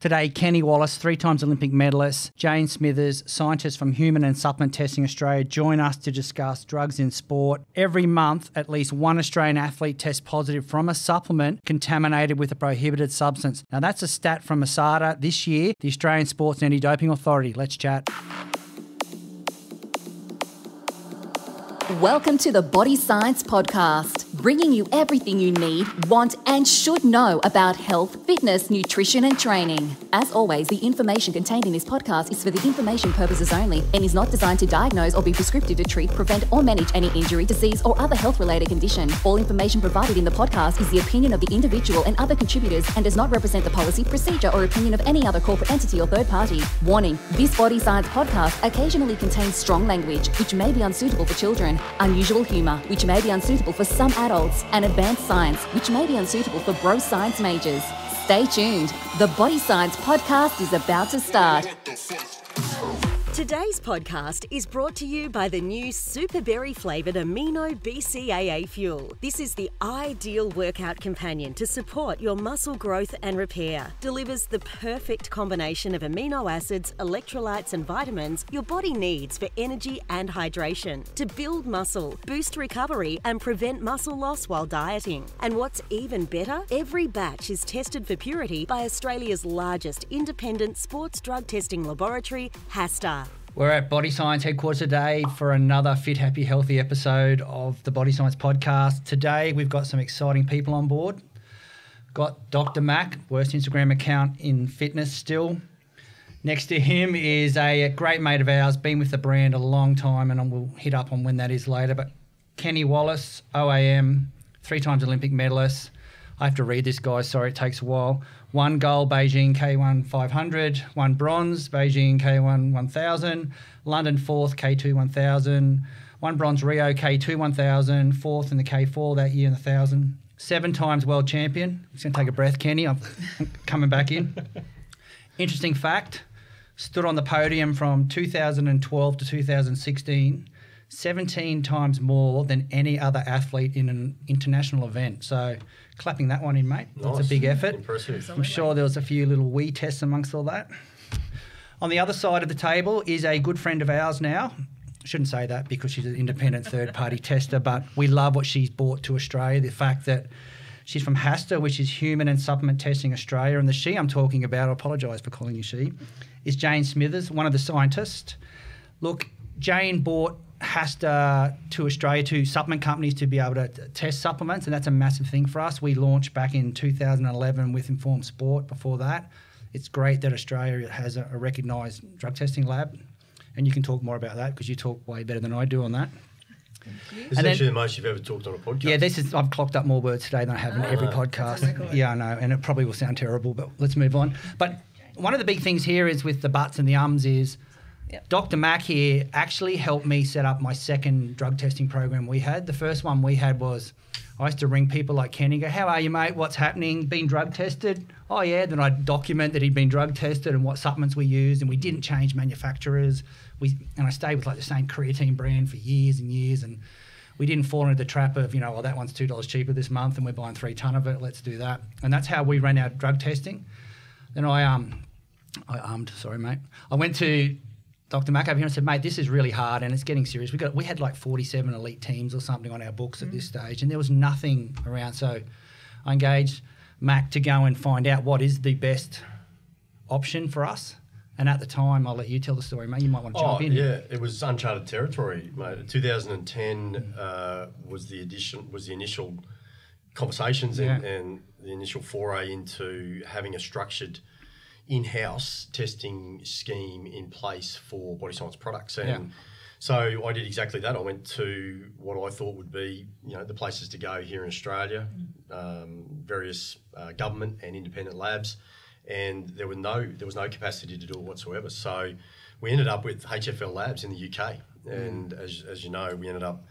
Today, Kenny Wallace, 3 times Olympic medalist, Jane Smithers, scientists from Human and Supplement Testing Australia, join us to discuss drugs in sport. Every month, at least one Australian athlete tests positive from a supplement contaminated with a prohibited substance. Now, that's a stat from HASTA this year, the Australian Sports Anti-Doping Authority. Let's chat. Welcome to the Body Science Podcast, bringing you everything you need, want and should know about health, fitness, nutrition and training. As always, the information contained in this podcast is for the information purposes only and is not designed to diagnose or be prescriptive to treat, prevent or manage any injury, disease or other health-related condition. All information provided in the podcast is the opinion of the individual and other contributors and does not represent the policy, procedure or opinion of any other corporate entity or third party. Warning, this Body Science Podcast occasionally contains strong language which may be unsuitable for children, unusual humour, which may be unsuitable for some adults, and advanced science, which may be unsuitable for bro science majors. Stay tuned. The Body Science Podcast is about to start. Today's podcast is brought to you by the new super berry flavoured Amino Bcaa fuel. This is the ideal workout companion to support your muscle growth and repair. Delivers the perfect combination of amino acids, electrolytes and vitamins your body needs for energy and hydration to build muscle, boost recovery and prevent muscle loss while dieting. And what's even better, every batch is tested for purity by Australia's largest independent sports drug testing laboratory, HASTA. We're at Body Science headquarters today for another Fit, Happy, Healthy episode of the Body Science Podcast. Today, we've got some exciting people on board. Got Dr. Mac, worst Instagram account in fitness still. Next to him is a great mate of ours, been with the brand a long time, and we'll hit up on when that is later. But Kenny Wallace, OAM, 3 times Olympic medalist. I have to read this, guys. Sorry, it takes a while. 1 gold, Beijing K1 500. 1 bronze, Beijing K1 1000. London 4th, K2 1000. 1 bronze, Rio K2 1000. 4th in the K4 that year in the 1000. 7 times world champion. I'm just going to take a breath, Kenny. I'm coming back in. Interesting fact, stood on the podium from 2012 to 2016. 17 times more than any other athlete in an international event. So clapping that one in, mate. Nice. That's a big effort. Impressive. I'm sure there was a few little wee tests amongst all that. On the other side of the table is a good friend of ours now. I shouldn't say that because she's an independent third-party tester, but we love what she's brought to Australia, the fact that she's from HASTA, which is Human and Supplement Testing Australia, and the she I'm talking about, I apologise for calling you she, is Jane Smithers, one of the scientists. Look, Jane brought HASTA to Australia to supplement companies to be able to test supplements, and that's a massive thing for us. We launched back in 2011 with Informed Sport. Before that, it's great that Australia has a recognised drug testing lab, and you can talk more about that because you talk way better than I do on that. This is actually the most you've ever talked on a podcast. Yeah, I've clocked up more words today than I have in every podcast. Yeah, I know, and it probably will sound terrible, but let's move on. But one of the big things here is with the buts and the ums is Dr. Mac here actually helped me set up my second drug testing program we had. The first one we had was I used to ring people like Kenny, go, how are you, mate? What's happening? Been drug tested? Oh, yeah. Then I'd document that he'd been drug tested and what supplements we used, and we didn't change manufacturers. And I stayed with like the same creatine brand for years and years, and we didn't fall into the trap of, that one's $2 cheaper this month and we're buying 3 ton of it. Let's do that. And that's how we ran our drug testing. Then I went to Dr. Mac over here and said, mate, this is really hard and it's getting serious. We had like 47 elite teams or something on our books at this stage, and there was nothing around. So I engaged Mac to go and find out what is the best option for us. And at the time, I'll let you tell the story, mate. You might want to jump in. Yeah, it was uncharted territory, mate. 2010 was the initial conversations and the initial foray into having a structured in-house testing scheme in place for body science products. And so I did exactly that. I went to what I thought would be, the places to go here in Australia, various government and independent labs, and there was no capacity to do it whatsoever. So we ended up with HFL Labs in the UK, and as you know, we ended up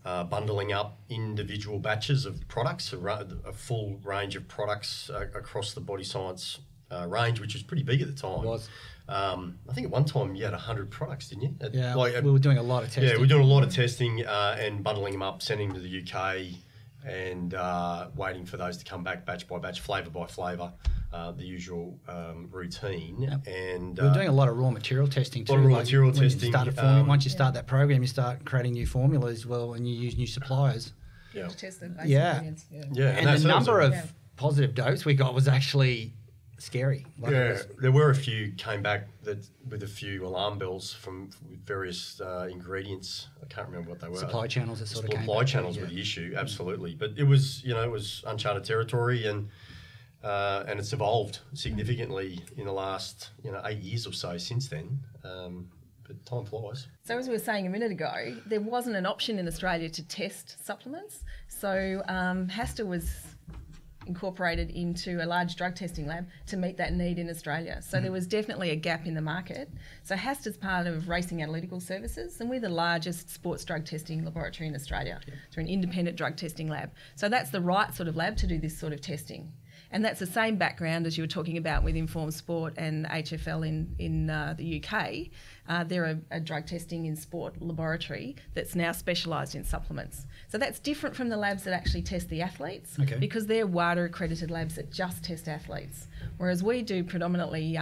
bundling up individual batches of products, a full range of products across the body science range, which was pretty big at the time. It was. I think at one time you had 100 products, didn't you? We were doing a lot of testing. Yeah, we were doing a lot of testing and bundling them up, sending them to the UK, and waiting for those to come back batch by batch, flavour by flavour, the usual routine. Yep. And we're doing a lot of raw material testing too. A lot of raw material testing. Once you start that program, you start creating new formulas, and you use new suppliers. Yeah. To test the basic ingredients. And the number of positive dopes we got was actually scary. There were a few came back with a few alarm bells from various ingredients. I can't remember what they were. Supply channels that sort of came back. Supply channels were the issue, absolutely. But it was uncharted territory, and it's evolved significantly in the last 8 years or so since then. But time flies. So as we were saying a minute ago, there wasn't an option in Australia to test supplements. So HASTA was incorporated into a large drug testing lab to meet that need in Australia. So there was definitely a gap in the market. So HASTA is part of Racing Analytical Services, and we're the largest sports drug testing laboratory in Australia. So we're an independent drug testing lab. So that's the right sort of lab to do this sort of testing. And that's the same background as you were talking about with Informed Sport and HFL in the UK. They're a drug testing in sport laboratory that's now specialised in supplements. So that's different from the labs that actually test the athletes, because they're WADA accredited labs that just test athletes. Whereas we do predominantly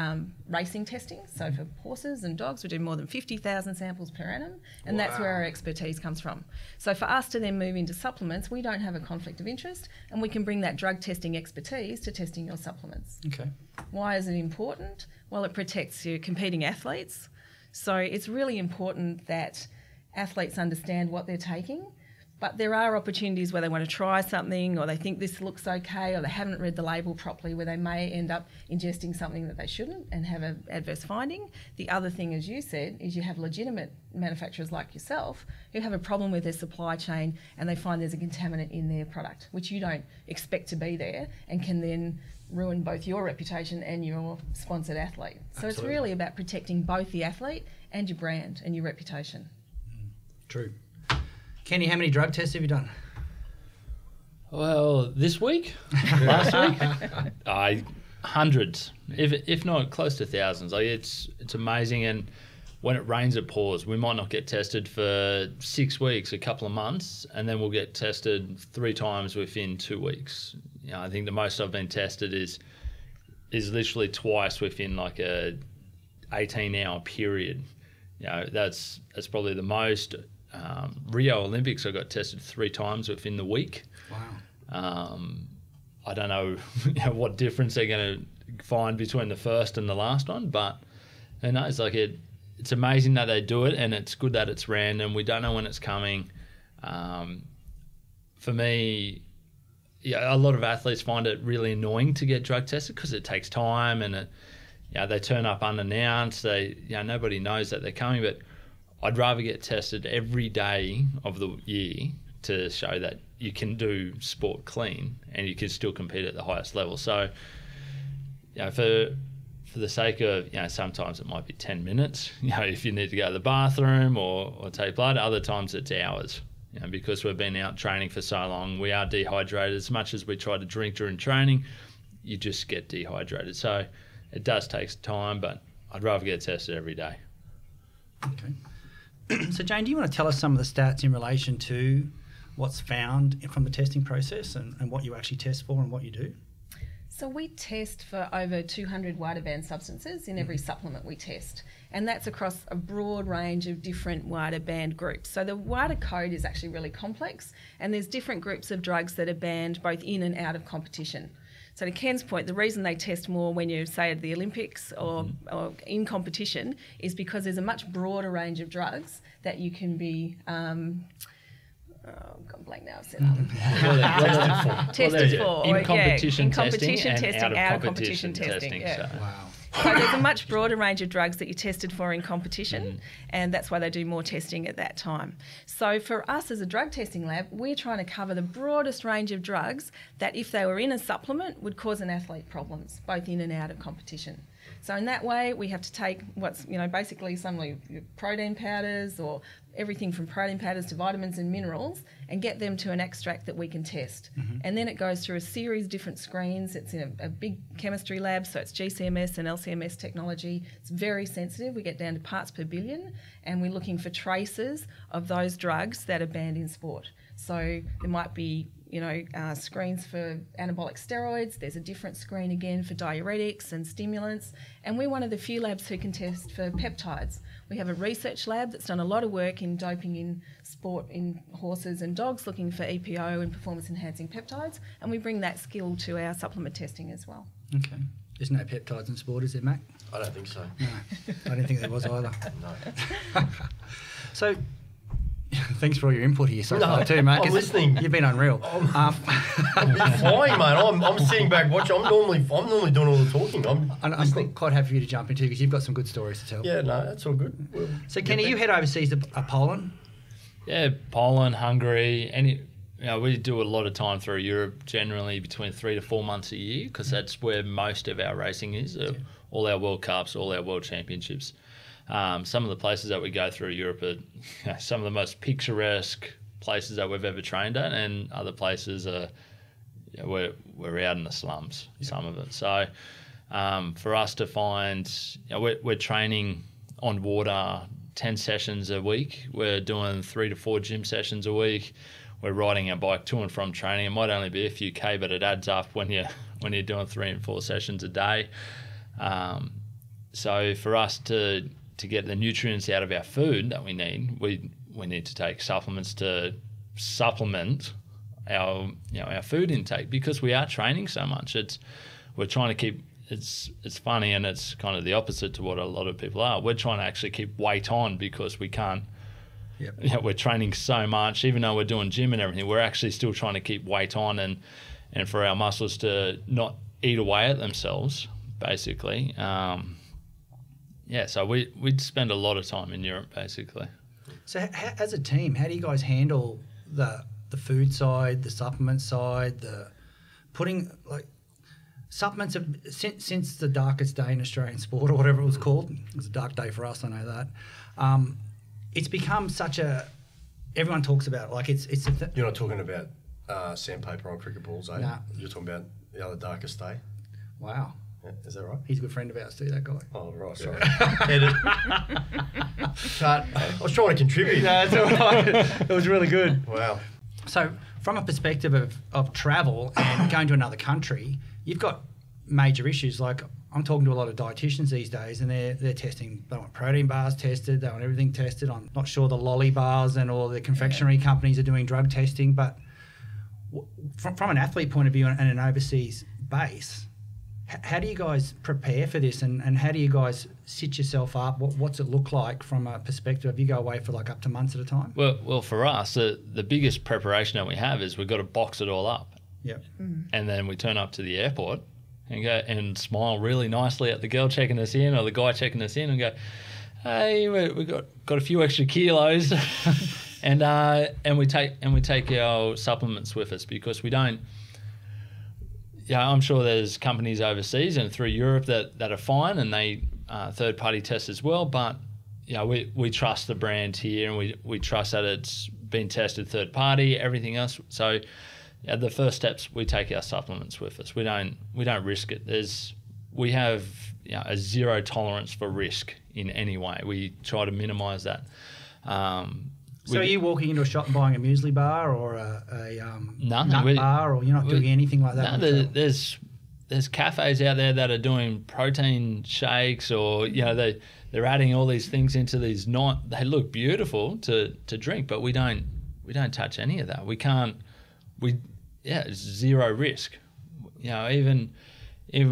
racing testing. So for horses and dogs, we do more than 50,000 samples per annum, and that's where our expertise comes from. So for us to then move into supplements, we don't have a conflict of interest, and we can bring that drug testing expertise to testing your supplements. Okay. Why is it important? Well, it protects your competing athletes. So it's really important that athletes understand what they're taking, but there are opportunities where they want to try something, or they think this looks okay, or they haven't read the label properly, where they may end up ingesting something that they shouldn't and have an adverse finding. The other thing, as you said, is you have legitimate manufacturers like yourself who have a problem with their supply chain, and they find there's a contaminant in their product, which you don't expect to be there, and can then ruin both your reputation and your sponsored athlete. So It's really about protecting both the athlete and your brand and your reputation. True. Kenny, how many drug tests have you done? Well, this week, last week, hundreds, if not close to thousands. Like it's amazing, and when it rains, it pours. We might not get tested for 6 weeks, a couple of months, and then we'll get tested 3 times within 2 weeks. I think the most I've been tested is literally twice within like a 18-hour period. That's probably the most. Rio Olympics, I got tested 3 times within the week. Wow. I don't know what difference they're going to find between the first and the last one, but who knows? Like it's amazing that they do it, and it's good that it's random. We don't know when it's coming. For me, a lot of athletes find it really annoying to get drug tested because it takes time, and they turn up unannounced. Nobody knows that they're coming, but I'd rather get tested every day of the year to show that you can do sport clean and you can still compete at the highest level. So, for the sake of, sometimes it might be 10 minutes, if you need to go to the bathroom or take blood. Other times it's hours, because we've been out training for so long. We are dehydrated. As much as we try to drink during training, you just get dehydrated. So it does take time, but I'd rather get tested every day. Okay. So, Jane, do you want to tell us some of the stats in relation to what's found from the testing process and what you actually test for and what you do? So we test for over 200 WADA banned substances in every supplement we test, and that's across a broad range of different WADA banned groups. So the WADA code is actually really complex, and there's different groups of drugs that are banned both in and out of competition. So to Ken's point, the reason they test more when you say at the Olympics or in competition is because there's a much broader range of drugs that you can be I've gone blank now. I've said tested for. In competition testing, out of competition testing. So. Wow. So there's a much broader range of drugs that you're tested for in competition, and that's why they do more testing at that time. So for us as a drug testing lab, we're trying to cover the broadest range of drugs that, if they were in a supplement, would cause an athlete problems, both in and out of competition. So in that way, we have to take what's, basically some of your protein powders or everything from protein powders to vitamins and minerals and get them to an extract that we can test. And then it goes through a series of different screens. It's in a big chemistry lab, so it's GCMS and LCMS technology. It's very sensitive. We get down to parts per billion, and we're looking for traces of those drugs that are banned in sport. So there might be screens for anabolic steroids. There's a different screen again for diuretics and stimulants. And we're one of the few labs who can test for peptides. We have a research lab that's done a lot of work in doping in sport in horses and dogs, looking for EPO and performance-enhancing peptides. And we bring that skill to our supplement testing as well. Okay. There's no peptides in sport, is there, Mac? I don't think so. No, I didn't think there was either. No. So, thanks for all your input here so far too, mate. I'm listening. You've been unreal. I'm flying, mate. I'm sitting back watching. I'm normally doing all the talking. I'm quite happy for you to jump into because you've got some good stories to tell. Yeah, no, that's all good. So, Kenny, you head overseas to Poland? Yeah, Poland, Hungary, we do a lot of time through Europe, generally between 3 to 4 months a year, because that's where most of our racing is. All our World Cups, all our World Championships. Some of the places that we go through Europe are some of the most picturesque places that we've ever trained at, and other places are we're out in the slums, some of it. So for us to find, we're training on water 10 sessions a week. We're doing 3 to 4 gym sessions a week. We're riding our bike to and from training. It might only be a few K, but it adds up when you're doing 3 and 4 sessions a day. So for us to get the nutrients out of our food that we need, we need to take supplements to supplement our food intake, because we are training so much. We're trying to keep. It's funny, and it's kind of the opposite to what a lot of people are. We're trying to actually keep weight on because we can't. Yep. We're training so much, even though we're doing gym and everything, we're actually still trying to keep weight on and for our muscles to not eat away at themselves, basically. So we'd spend a lot of time in Europe, basically. So as a team, how do you guys handle the food side, the supplement side, the putting, like, supplements have, since the darkest day in Australian sport, or whatever it was called? It was a dark day for us, I know that. It's become such a, everyone talks about it, like it's You're not talking about sandpaper on cricket balls, eh? Nah. You're talking about the other darkest day. Wow. Yeah, is that right? He's a good friend of ours too, that guy. Oh, right, sorry. Edit. Cut. I was trying to contribute. No, it's all right. It was really good. Wow. So from a perspective of travel and going to another country, you've got major issues. Like, I'm talking to a lot of dietitians these days, and they're testing. They want protein bars tested. They want everything tested. I'm not sure the lolly bars and all the confectionery companies are doing drug testing. But from an athlete point of view and an overseas base, how do you guys prepare for this, and how do you guys sit yourself up? What's it look like from a perspective if you go away for like up to months at a time? Well, for us, the biggest preparation that we have is we've got to box it all up. Yep. And then we turn up to the airport and go and smile really nicely at the girl checking us in or the guy checking us in and go, hey, we've got a few extra kilos, and we take our supplements with us, because we don't. Yeah, I'm sure there's companies overseas and through Europe that are fine, and they third-party test as well. But we trust the brand here, and we trust that it's been tested third-party, everything else. So the first steps, we take our supplements with us. We don't risk it. We have a zero tolerance for risk in any way. We try to minimise that. So are you walking into a shop and buying a muesli bar or a nut bar, or you're not doing anything like that? No, there's cafes out there that are doing protein shakes, or they're adding all these things into these. They look beautiful to drink, but we don't touch any of that. We can't. It's zero risk. Even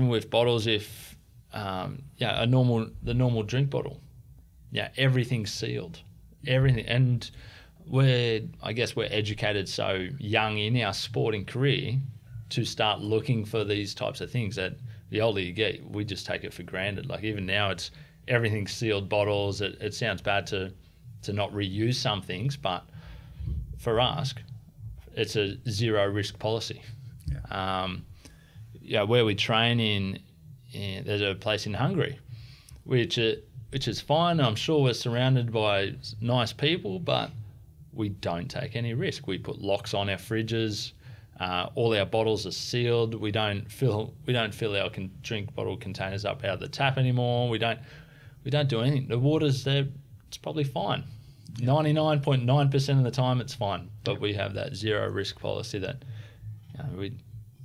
with bottles, if the normal drink bottle, everything's sealed. Everything, and we're educated so young in our sporting career to start looking for these types of things that the older you get, we just take it for granted. Like, even now, it's everything's sealed bottles. It sounds bad to not reuse some things, but for us, it's a zero risk policy. Where we train in there's a place in Hungary, which is fine. I'm sure we're surrounded by nice people, but we don't take any risk. We put locks on our fridges. All our bottles are sealed. We don't fill our drink bottle containers up out of the tap anymore. We don't do anything. The water's there. It's probably fine. 99.9% of the time it's fine. But we have that zero risk policy that we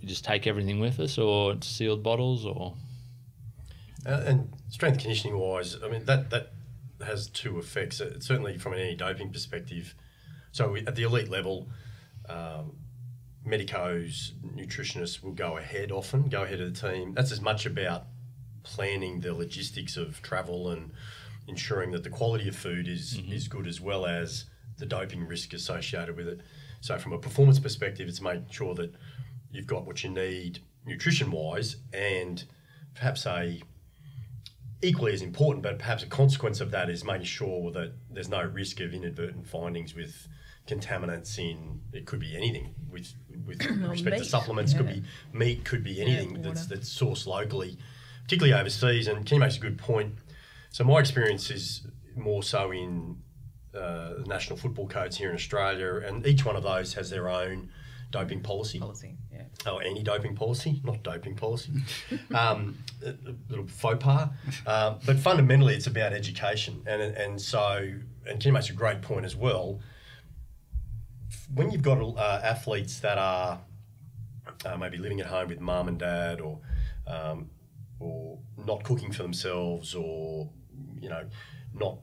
just take everything with us, or sealed bottles, or. And strength conditioning wise, I mean that has two effects. Certainly from an anti-doping perspective. So at the elite level, medicos, nutritionists will go ahead of the team. That's as much about planning the logistics of travel and ensuring that the quality of food is good, as well as the doping risk associated with it. So from a performance perspective, it's making sure that you've got what you need nutrition-wise, and perhaps equally as important, but perhaps a consequence of that is making sure that there's no risk of inadvertent findings with contaminants in, it could be anything with respect to supplements, could be meat, could be anything that's sourced locally, particularly overseas. And Ken makes a good point. So my experience is more so in the national football codes here in Australia, and each one of those has their own doping policy. Oh, anti-doping policy, not doping policy. A little faux pas. But fundamentally, it's about education. And Ken makes a great point as well. When you've got athletes that are maybe living at home with mum and dad, or not cooking for themselves, or not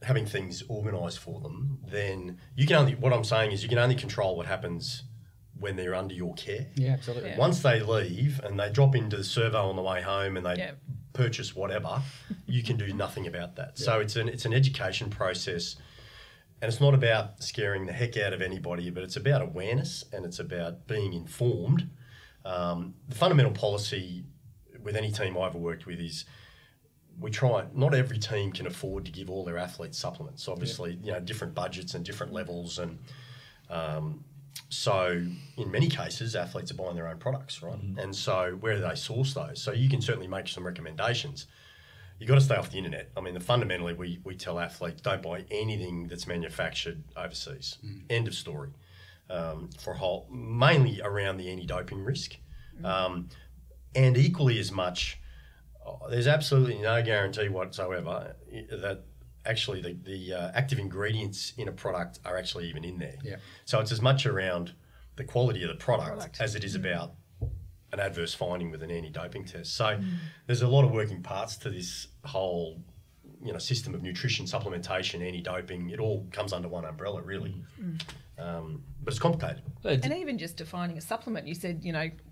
having things organised for them, then you can only. What I'm saying is, you can only control what happens when they're under your care. Yeah, absolutely. Yeah. Once they leave and they drop into the servo on the way home and they purchase whatever, you can do nothing about that. Yeah. So it's an education process. And it's not about scaring the heck out of anybody, but it's about awareness, and it's about being informed. The fundamental policy with any team I've ever worked with is not every team can afford to give all their athletes supplements. Obviously, different budgets and different levels. And so in many cases, athletes are buying their own products, right? Mm-hmm. And so where do they source those? So you can certainly make some recommendations. You've got to stay off the internet. I mean, fundamentally, we tell athletes, don't buy anything that's manufactured overseas. End of story. Mainly around the anti-doping risk. And equally as much, there's absolutely no guarantee whatsoever that actually the active ingredients in a product are actually even in there. Yeah. So it's as much around the quality of the product as it is about an adverse finding with an anti-doping test. So there's a lot of working parts to this whole system of nutrition, supplementation, anti-doping. It all comes under one umbrella, really. But it's complicated. And even just defining a supplement, you said,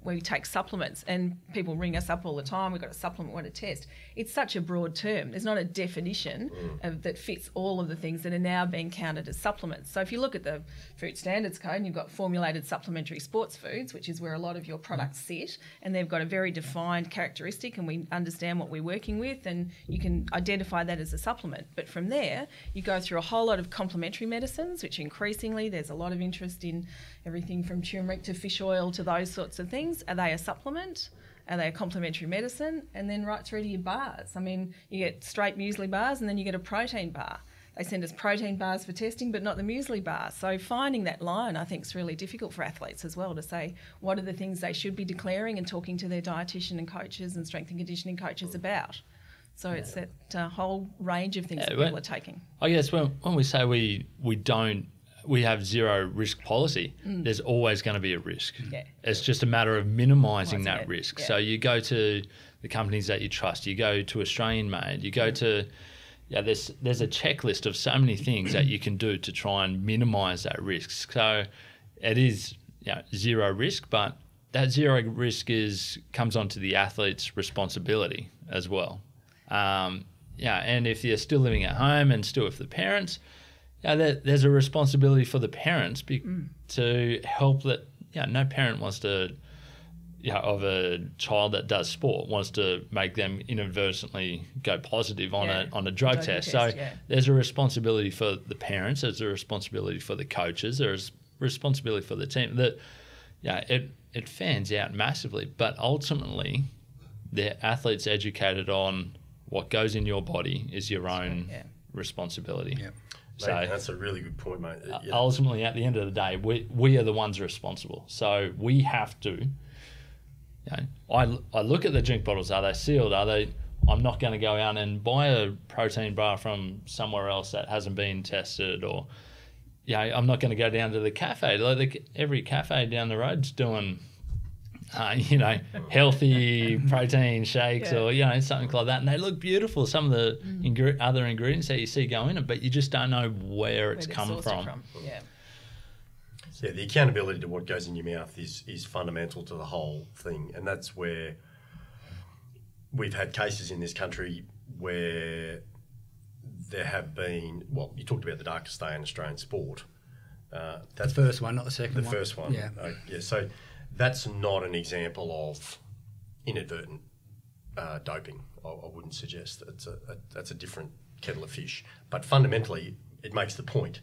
we take supplements, and people ring us up all the time, we've got a supplement, we want to test. It's such a broad term. There's not a definition that fits all of the things that are now being counted as supplements. So if you look at the Food Standards Code, and you've got formulated supplementary sports foods, which is where a lot of your products sit, and they've got a very defined characteristic, and we understand what we're working with, and you can identify that as a supplement. But from there, you go through a whole lot of complementary medicines, which increasingly there's a lot of interest in everything from turmeric to fish oil to those sorts of things. Are they a supplement? Are they a complementary medicine? And then right through to your bars. I mean, you get straight muesli bars, and then you get a protein bar. They send us protein bars for testing, but not the muesli bar. So finding that line, I think, is really difficult for athletes as well, to say what are the things they should be declaring and talking to their dietitian and coaches and strength and conditioning coaches about. So it's that whole range of things that people are taking. I guess when we say we have zero risk policy, there's always going to be a risk. Yeah. It's just a matter of minimising that risk. Yeah. So you go to the companies that you trust, you go to Australian Made, you go to, there's a checklist of so many things that you can do to try and minimise that risk. So it is zero risk, but that zero risk comes onto the athlete's responsibility as well. And if you're still living at home and still with the parents, there's a responsibility for the parents to help that. No parent wants to, of a child that does sport, wants to make them inadvertently go positive on a drug test. So there's a responsibility for the parents. There's a responsibility for the coaches. There's responsibility for the team. That it fans out massively, but ultimately, the athlete's educated on what goes in your body is your own responsibility. Yeah. So mate, that's a really good point, mate. Ultimately, at the end of the day, we are the ones responsible. So we have to. I look at the drink bottles. Are they sealed? I'm not going to go out and buy a protein bar from somewhere else that hasn't been tested, or I'm not going to go down to the cafe. Like every cafe down the road's doing, healthy protein shakes or, something like that. And they look beautiful, some of the other ingredients that you see go in it, but you just don't know where it's come from. Yeah. Yeah, the accountability to what goes in your mouth is fundamental to the whole thing. And that's where we've had cases in this country where there have been, well, you talked about the darkest day in Australian sport. That's the first one, not the second one. The first one. Yeah. So that's not an example of inadvertent doping. I wouldn't suggest that's a different kettle of fish. But fundamentally, it makes the point.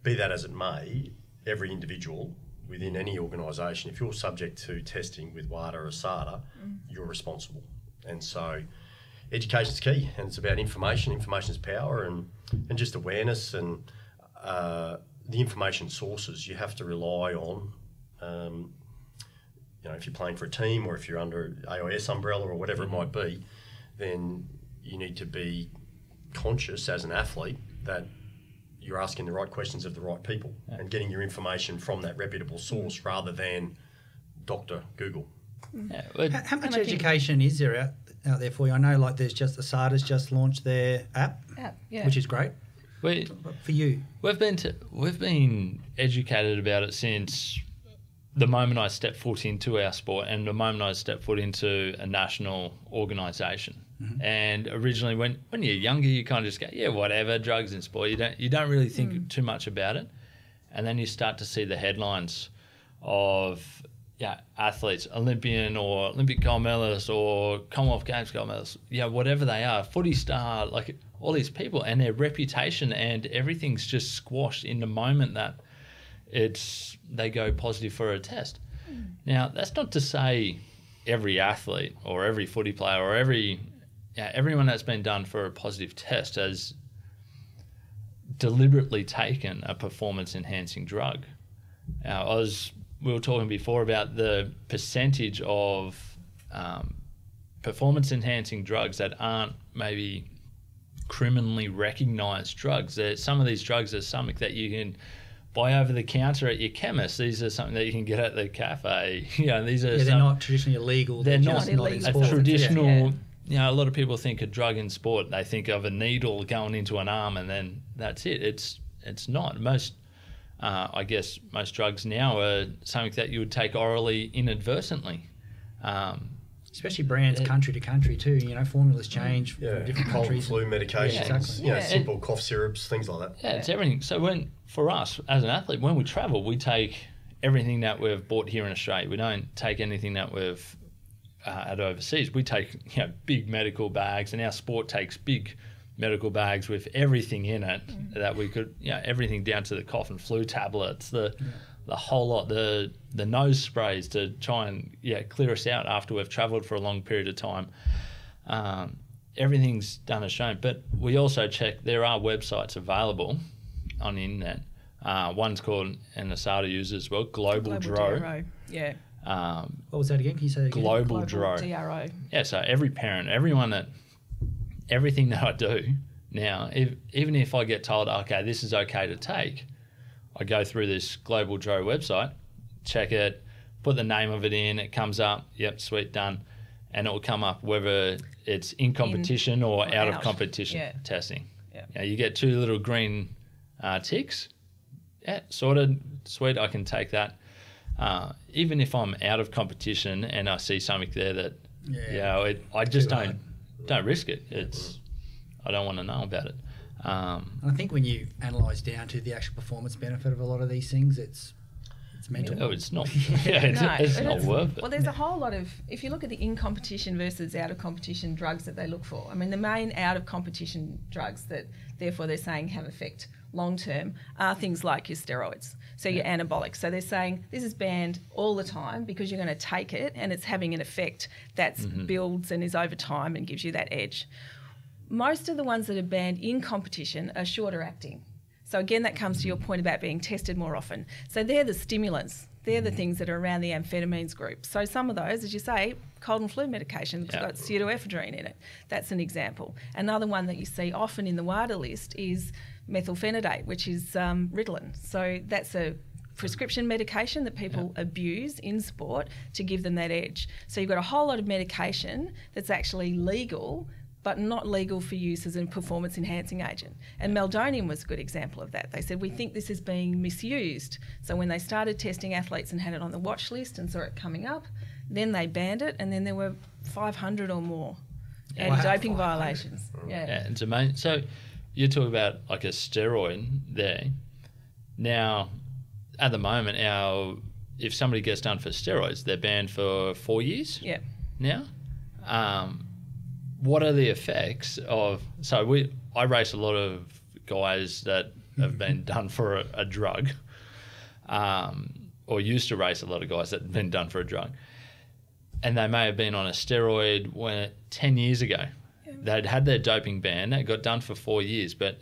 Be that as it may, every individual within any organisation, if you're subject to testing with WADA or SADA, you're responsible. And so education's key, and it's about information. Information is power, and just awareness and the information sources you have to rely on. If you're playing for a team or if you're under AIS umbrella or whatever it might be, then you need to be conscious as an athlete that you're asking the right questions of the right people and getting your information from that reputable source rather than Dr. Google. Yeah, how much education is there out there for you? I know there's just ASADA's just launched their app, which is great. For you, we've been educated about it since the moment I stepped foot into our sport and the moment I stepped foot into a national organisation. And originally, when you're younger, you kind of just go, yeah, whatever, drugs in sport. You don't really think too much about it, and then you start to see the headlines of athletes, Olympian or Olympic gold medalists or Commonwealth Games gold medalists, whatever they are, footy star, like all these people, and their reputation and everything's just squashed in the moment that they go positive for a test. Now, that's not to say every athlete or every footy player or everyone that's been done for a positive test has deliberately taken a performance-enhancing drug. Now, we were talking before about the percentage of performance-enhancing drugs that aren't maybe criminally recognised drugs. Some of these drugs are something that you can buy over the counter at your chemist. These are something that you can get at the cafe. These are they're not traditionally illegal. They're not illegal. in sport. A traditional. A lot of people think a drug in sport, they think of a needle going into an arm and then that's it. It's not. Most drugs now are something that you would take orally inadvertently. Especially brands country to country too. Formulas change for different cold countries. Cold and flu medications, exactly. Simple cough syrups, things like that. Yeah, it's everything. So for us as an athlete, when we travel, we take everything that we've bought here in Australia. We don't take anything that we've at overseas. We take big medical bags, and our sport takes big medical bags with everything in it that we could, everything down to the cough and flu tablets, the whole lot, the nose sprays to try and clear us out after we've travelled for a long period of time. Everything's done as shown, but we also check, there are websites available on the internet. One's called, and ASADA uses as well, Global DRO. Yeah. What was that again? Can you say that again? Global DRO. DRO. Yeah, so every parent, everything that I do now, even if I get told, okay, this is okay to take, I go through this Global DRO website, check it, put the name of it in, it comes up, yep, sweet, done, and it will come up whether it's in competition or out of competition testing. Yeah. You get two little green ticks, sorted, sweet, I can take that. Even if I'm out of competition and I see something there that, I just don't risk it. I don't want to know about it. I think when you analyse down to the actual performance benefit of a lot of these things, it's mental. No, it's not. It's not worth it. Well, there's a whole lot of, if you look at the in-competition versus out-of-competition drugs that they look for, I mean, the main out-of-competition drugs that, therefore, they're saying have effect long-term are things like your steroids, so your anabolics. So they're saying this is banned all the time because you're going to take it and it's having an effect that builds and is over time and gives you that edge. Most of the ones that are banned in competition are shorter acting. So again, that comes to your point about being tested more often. So they're the stimulants. They're the things that are around the amphetamines group. So some of those, as you say, cold and flu medication that's got pseudoephedrine in it. That's an example. Another one that you see often in the WADA list is methylphenidate, which is Ritalin. So that's a prescription medication that people abuse in sport to give them that edge. So you've got a whole lot of medication that's actually legal but not legal for use as a performance-enhancing agent. And meldonium was a good example of that. They said, we think this is being misused. So when they started testing athletes and had it on the watch list and saw it coming up, then they banned it, and then there were 500 or more anti-doping violations. Yeah, it's amazing. So you talk about like a steroid there. Now, at the moment, if somebody gets done for steroids, they're banned for 4 years now. What are the effects of... So I race a lot of guys that have been done for a drug, or used to race a lot of guys that have been done for a drug, and they may have been on a steroid 10 years ago. They'd had their doping ban, they got done for 4 years, but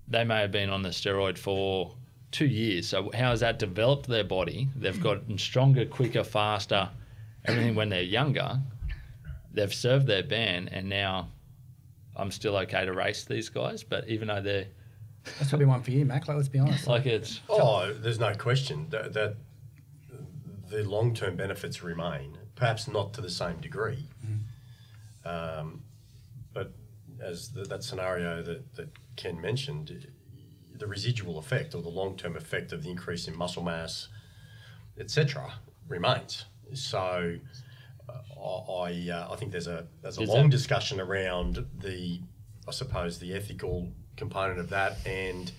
they may have been on the steroid for 2 years. So how has that developed their body? They've gotten stronger, quicker, faster, everything when they're younger. They've served their ban, and now I'm still okay to race these guys, but even though they're... That's probably one for you, Mac, let's be honest. Like it's... Oh, there's no question that the long-term benefits remain, perhaps not to the same degree. But as that scenario that Ken mentioned, the residual effect or the long-term effect of the increase in muscle mass, etc., remains. So... I think there's a long discussion around the ethical component of that, and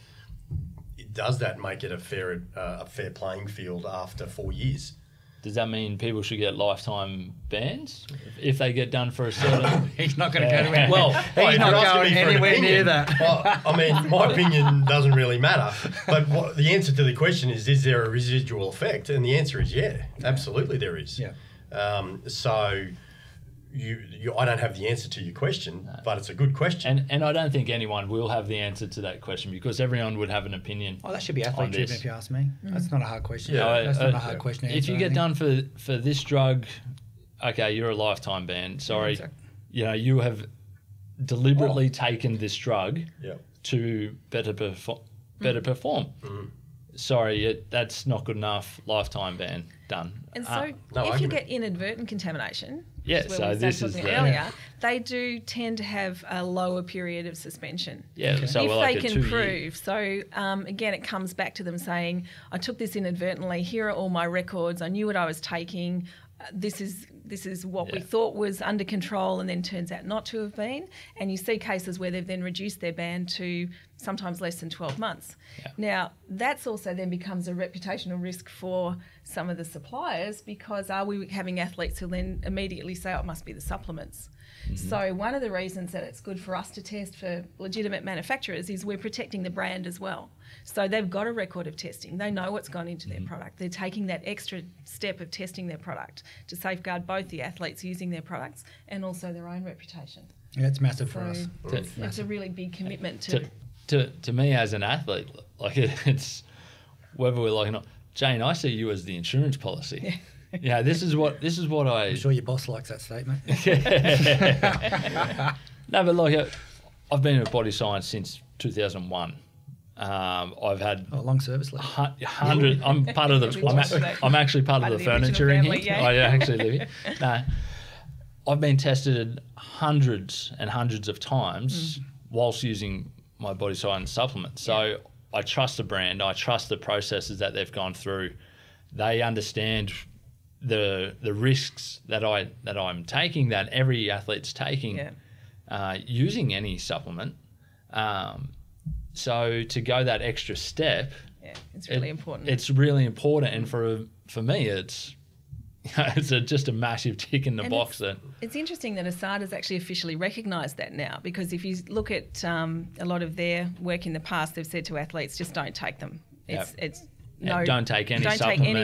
does that make it a fair playing field after 4 years? Does that mean people should get lifetime bans if they get done for a certain... He's not going to go to anywhere. Well, he's not going anywhere near that. Well, I mean, my opinion doesn't really matter. But the answer to the question is there a residual effect? And the answer is absolutely there is. Yeah. So I don't have the answer to your question, but it's a good question. And I don't think anyone will have the answer to that question because everyone would have an opinion. Oh, that should be athlete driven if you ask me. That's not a hard question. Yeah. That's not a hard question to answer. If you get done for this drug, okay, you're a lifetime ban. Sorry. Exactly. You have deliberately taken this drug to better perform. Sorry, that's not good enough. Lifetime ban, done. And so if you get inadvertent contamination, so this is earlier, they do tend to have a lower period of suspension. Yeah, so if like they can prove. So again, it comes back to them saying, I took this inadvertently, here are all my records, I knew what I was taking, this is what we thought was under control and then turns out not to have been. And you see cases where they've then reduced their ban to sometimes less than 12 months. Yeah. Now, that's also then becomes a reputational risk for some of the suppliers because are we having athletes who then immediately say, oh, it must be the supplements? So one of the reasons that it's good for us to test for legitimate manufacturers is we're protecting the brand as well. So they've got a record of testing. They know what's gone into their product. They're taking that extra step of testing their product to safeguard both the athletes using their products and also their own reputation. Yeah, it's massive for us. It's a really big commitment to me as an athlete. Like it's whether we're like or not. Jane, I see you as the insurance policy. Yeah, this is what I... I'm sure your boss likes that statement. No, but like I've been in body science since 2001. I've had long service left. 100. I'm part of the. I'm actually part of the furniture in here. I actually live here. No, I've been tested hundreds and hundreds of times whilst using my body science supplements. So I trust the brand. I trust the processes that they've gone through. They understand the risks that I'm taking, that every athlete's taking, using any supplement. So to go that extra step, it's really important. It's really important, and for me, it's just a massive tick in the box. It's interesting that HASTA has actually officially recognised that now, because if you look at a lot of their work in the past, they've said to athletes, just don't take them. It's don't take any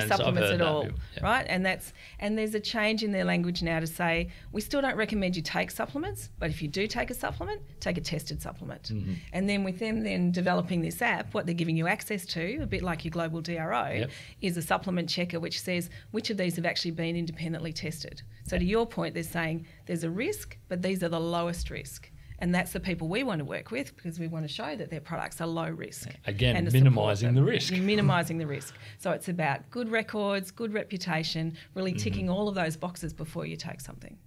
supplements at all, Yeah. right? And there's a change in their language now to say we still don't recommend you take supplements, but if you do take a supplement, take a tested supplement. Mm-hmm. And then with them then developing this app, what they're giving you access to, a bit like your global DRO, is a supplement checker which says which of these have actually been independently tested. So to your point, they're saying there's a risk, but these are the lowest risk. And that's the people we want to work with because we want to show that their products are low risk. Again, minimising the risk. Minimising the risk. So it's about good records, good reputation, really ticking all of those boxes before you take something.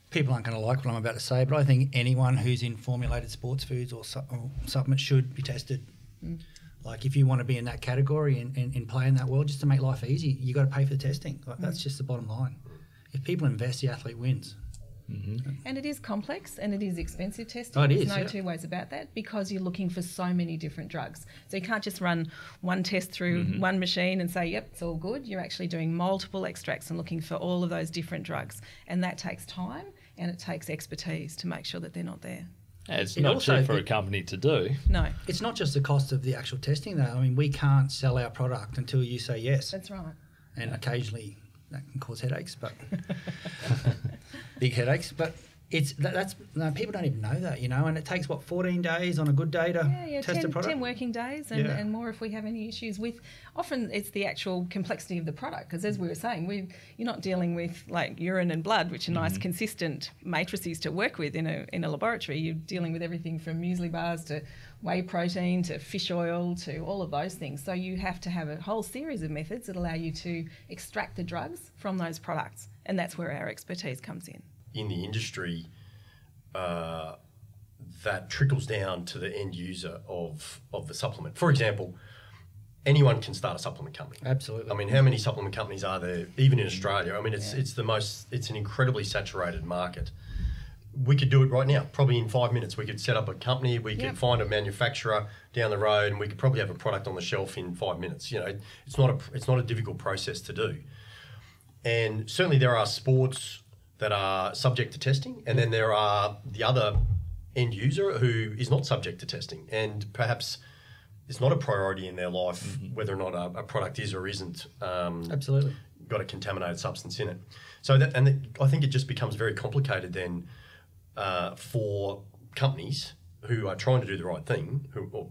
People aren't going to like what I'm about to say, but I think anyone who's in formulated sports foods or supplements should be tested. Like if you want to be in that category and play in that world, just to make life easy, you got to pay for the testing. Like, that's just the bottom line. If people invest, the athlete wins. And it is complex and it is expensive testing. Oh, it There's is, no two ways about that because you're looking for so many different drugs. So you can't just run one test through one machine and say, yep, it's all good. You're actually doing multiple extracts and looking for all of those different drugs. And that takes time and it takes expertise to make sure that they're not there. It's not cheap for a company to do. No. It's not just the cost of the actual testing though. I memean, we can't sell our product until you say yes. That's right. And occasionally that can cause headaches, but big headaches. But people don't even know that, and it takes 14 days on a good day to test a product. 10 working days and more if we have any issues with. Often it's the actual complexity of the product because as we were saying, you're not dealing with like urine and blood, which are nice consistent matrices to work with in a laboratory. You're dealing with everything from muesli bars to whey protein to fish oil to all of those things. So you have to have a whole series of methods that allow you to extract the drugs from those products, and that's where our expertise comes in. In the industry, that trickles down to the end user of the supplement. For example, anyone can start a supplement company. Absolutely. I mean, how many supplement companies are there, even in Australia? I mean, it's an incredibly saturated market. We could do it right now, probably in 5 minutes. We could set up a company, we could find a manufacturer down the road, and we could probably have a product on the shelf in 5 minutes. It's not a difficult process to do. And certainly there are sports that are subject to testing, and then there are the other end user who is not subject to testing, and perhaps it's not a priority in their life whether or not a product is or isn't absolutely got a contaminated substance in it. So I think it just becomes very complicated then for companies who are trying to do the right thing, or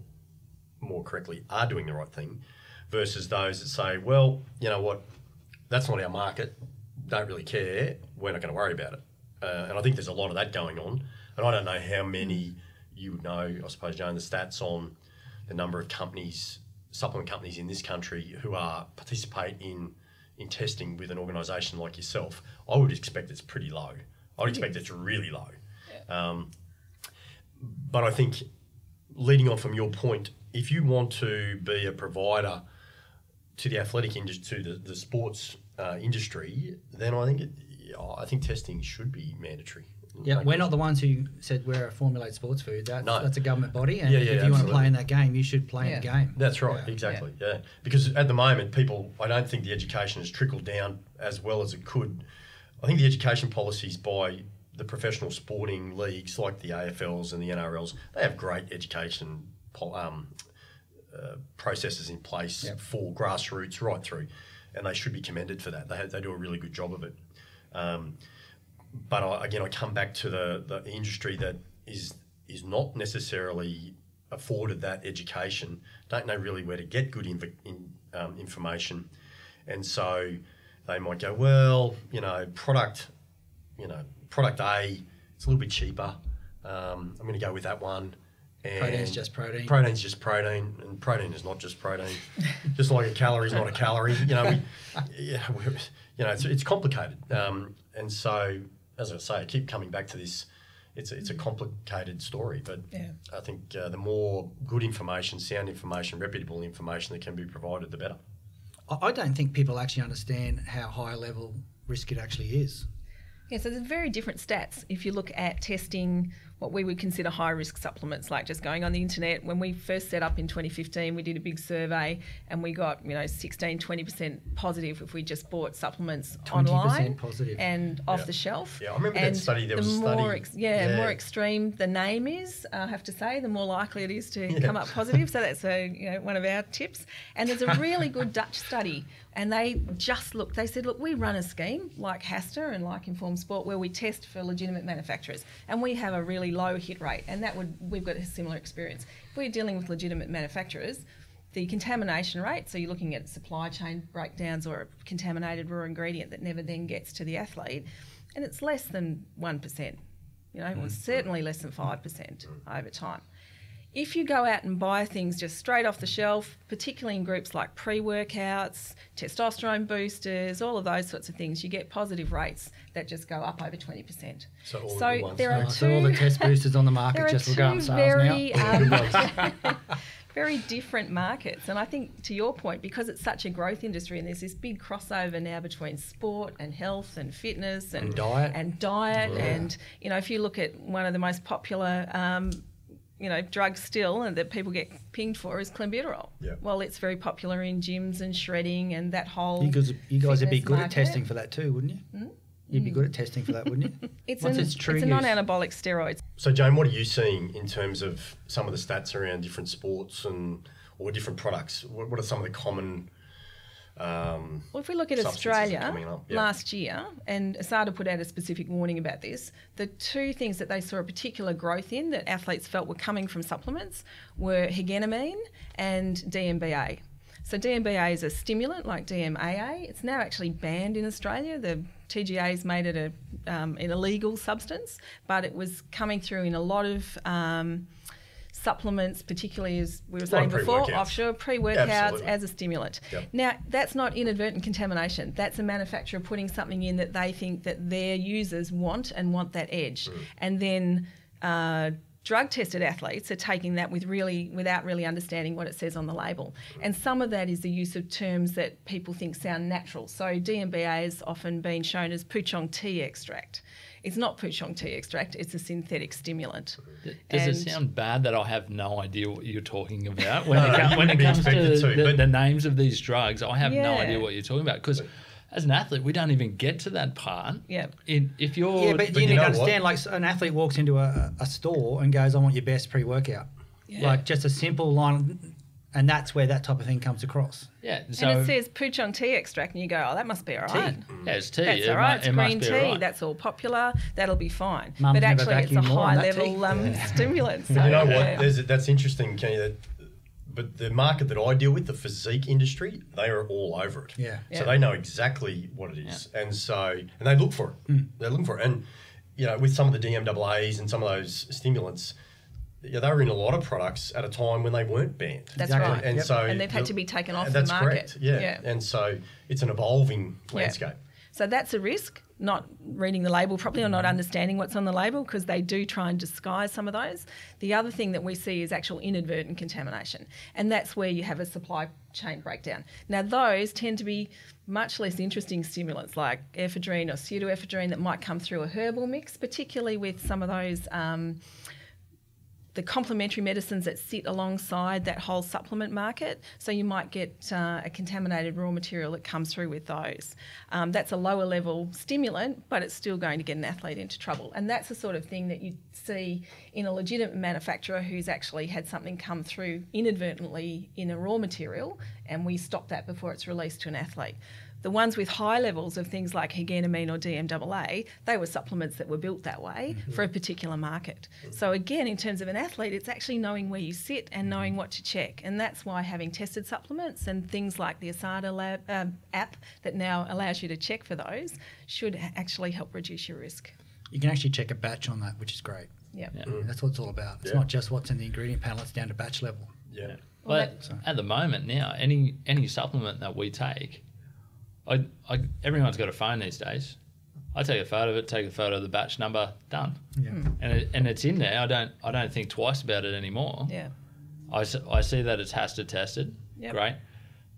more correctly, are doing the right thing, versus those that say, well, you know what, that's not our market, don't really care, we're not going to worry about it. And I think there's a lot of that going on. And I don't know how many you would know, I suppose, Joan, the stats on the number of companies, supplement companies in this country who participate in testing with an organisation like yourself. I would expect it's pretty low. I would expect it's really low. Yeah. But I think, leading on from your point, if you want to be a provider to the athletic industry, to the sports industry, then I think testing should be mandatory. Yeah, we're not the ones who said we're a formulated sports food. That's a government body, and if you want to play in that game, you should play in the game. That's right, exactly. Yeah, because at the moment, I don't think the education has trickled down as well as it could. I think the education policies by the professional sporting leagues like the AFLs and the NRLs, they have great education processes in place for grassroots right through, and they should be commended for that. They do a really good job of it. But I come back to the industry that is not necessarily afforded that education, don't know really where to get good information, and so they might go, well, product A, it's a little bit cheaper. I'm going to go with that one. And protein's just protein. Protein's just protein, and protein is not just protein. Just like a calorie is not a calorie. It's complicated. And so, as I say, I keep coming back to this. It's a complicated story, but I think the more good information, sound information, reputable information that can be provided, the better. I don't think people actually understand how high level risk it actually is. Yeah, so there's very different stats. If you look at testing what we would consider high-risk supplements, like just going on the internet. When we first set up in 2015, we did a big survey and we got 16, 20% positive if we just bought supplements 20% online positive. and off the shelf. Yeah, I remember and that study. There the was a more study. more extreme the name is, I have to say, the more likely it is to come up positive. So that's one of our tips. And there's a really good Dutch study, and they just looked. They said, look, we run a scheme like HASTA and like Informed Sport where we test for legitimate manufacturers, and we have a really low hit rate, and we've got a similar experience. If we're dealing with legitimate manufacturers, the contamination rate, so you're looking at supply chain breakdowns or a contaminated raw ingredient that never then gets to the athlete, and it's less than 1%, or certainly less than 5% over time. If you go out and buy things just straight off the shelf, particularly in groups like pre-workouts, testosterone boosters, all of those sorts of things, you get positive rates that just go up over 20%. So all So at once. there are So all the test boosters on the market just will go on sales now. very different markets. And I think, to your point, because it's such a growth industry and there's this big crossover now between sport and health and fitness and diet. And, if you look at one of the most popular drugs still and that people get pinged for is clenbuterol. Yeah. Well, it's very popular in gyms and shredding and that whole You guys would be fitness good at market. testing for that too, wouldn't you? You'd be good at testing for that, wouldn't you? It's What's a its true use? non-anabolic steroid. So, Jane, what are you seeing in terms of some of the stats around different sports or different products? What are some of the common Well, if we look at substances that are Australia coming up? Yeah. last year, and ASADA put out a specific warning about this, the two things that they saw a particular growth in that athletes felt were coming from supplements were hegenamine and DMBA. So DMBA is a stimulant like DMAA. It's now actually banned in Australia. The TGA's made it an illegal substance, but it was coming through in a lot of supplements, particularly as we were saying before, offshore pre-workouts as a stimulant. Yep. Now, that's not inadvertent contamination. That's a manufacturer putting something in that they think that their users want that edge. And then drug-tested athletes are taking that without really understanding what it says on the label. And some of that is the use of terms that people think sound natural. So DMBA has often been shown as Pouchong tea extract. It's not Pouchong tea extract, it's a synthetic stimulant. Does it sound bad that I have no idea what you're talking about? When it comes to the names of these drugs, I have no idea what you're talking about. Because as an athlete, we don't even get to that part. Yeah. If you're... but you need to understand, like an athlete walks into a store and goes, I want your best pre-workout. Yeah. Like just a simple line, and that's where that type of thing comes across. Yeah. So and it says Pouchong tea extract, and you go, oh, that must be all right. Yeah, it's tea. That's all right. It's green tea. Right. That's all popular. That'll be fine. Mum's but actually, it's a never vacuumed more on that high-level stimulant. So, But you know what? That's interesting, Kenny. But the market that I deal with, the physique industry, they are all over it. Yeah. So they know exactly what it is, and they look for it. They're looking for it, and with some of the DMAAs and some of those stimulants. They were in a lot of products at a time when they weren't banned. That's right. And and they've had to be taken off the that's market. Correct. Yeah. And so it's an evolving landscape. So that's a risk, not reading the label properly or not understanding what's on the label, because they do try and disguise some of those. The other thing that we see is actual inadvertent contamination, and that's where you have a supply chain breakdown. Now, those tend to be much less interesting stimulants like ephedrine or pseudoephedrine that might come through a herbal mix, particularly with some of those the complementary medicines that sit alongside that whole supplement market. So you might get a contaminated raw material that comes through with those. That's a lower level stimulant, but it's still going to get an athlete into trouble. And that's the sort of thing that you see in a legitimate manufacturer who's actually had something come through inadvertently in a raw material, and we stop that before it's released to an athlete. The ones with high levels of things like hegenamine or DMAA, they were supplements that were built that way for a particular market. So again, in terms of an athlete, it's actually knowing where you sit and knowing what to check. And that's why having tested supplements and things like the ASADA app that now allows you to check for those should actually help reduce your risk. You can actually check a batch on that, which is great. Yeah. That's what it's all about. It's not just what's in the ingredient panel, it's down to batch level. Yeah. But at the moment now, any supplement that we take, everyone's got a phone these days. I take a photo of it, take a photo of the batch number, done. Yeah. And it's in there. I don't think twice about it anymore. Yeah. I see that it's HASTA tested. Yep. Great.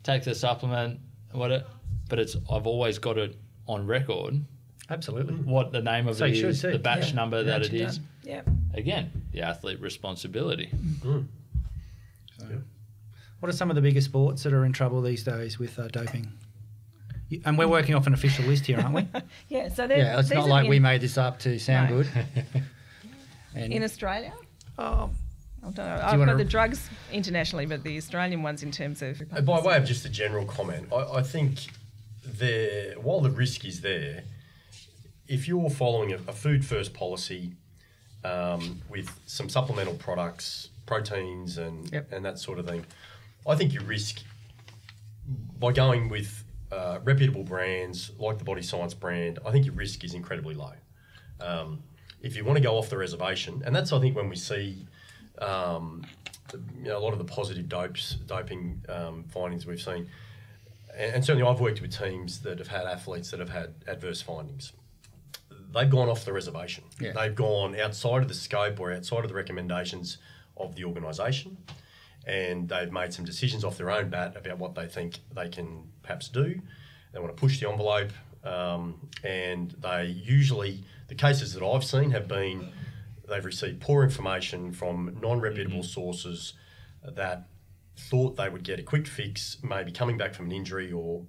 Take the supplement, but I've always got it on record. Absolutely. What the name of it is, the batch number that it is. Yeah. again, the athlete responsibility. So, what are some of the bigger sports that are in trouble these days with doping? And we're working off an official list here, aren't we? Yeah, so it's not like we made this up to sound good. And in Australia? Oh, I don't know. I've got the drugs internationally, but the Australian ones in terms of... By way of just a general comment, I think while the risk is there, if you're following a food-first policy with some supplemental products, proteins and that sort of thing, I think your risk, by going with reputable brands like the Body Science brand, I think your risk is incredibly low. If you want to go off the reservation, and that's, I think, when we see a lot of the positive doping findings we've seen, and certainly I've worked with teams that have had athletes that have had adverse findings. They've gone off the reservation. Yeah. They've gone outside of the scope or outside of the recommendations of the organisation, and they've made some decisions off their own bat about what they think they can perhaps do. They want to push the envelope, and they usually, the cases that I've seen have been, they've received poor information from non-reputable sources that thought they would get a quick fix, maybe coming back from an injury or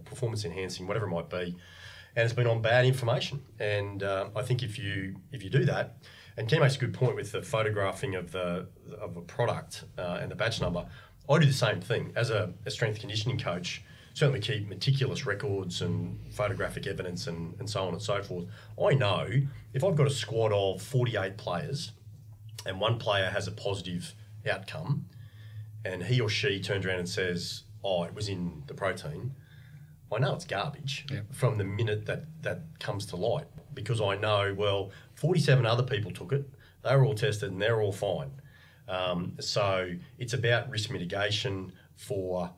performance enhancing, whatever it might be, and it's been on bad information. And I think if you do that, and Ken makes a good point with the photographing of a product and the batch number, I do the same thing. As a strength conditioning coach, certainly keep meticulous records and photographic evidence and so on and so forth. I know if I've got a squad of 48 players and one player has a positive outcome and he or she turns around and says, oh, it was in the protein, I know it's garbage from the minute that comes to light, because I know, well, 47 other people took it, they were all tested and they're all fine. So it's about risk mitigation for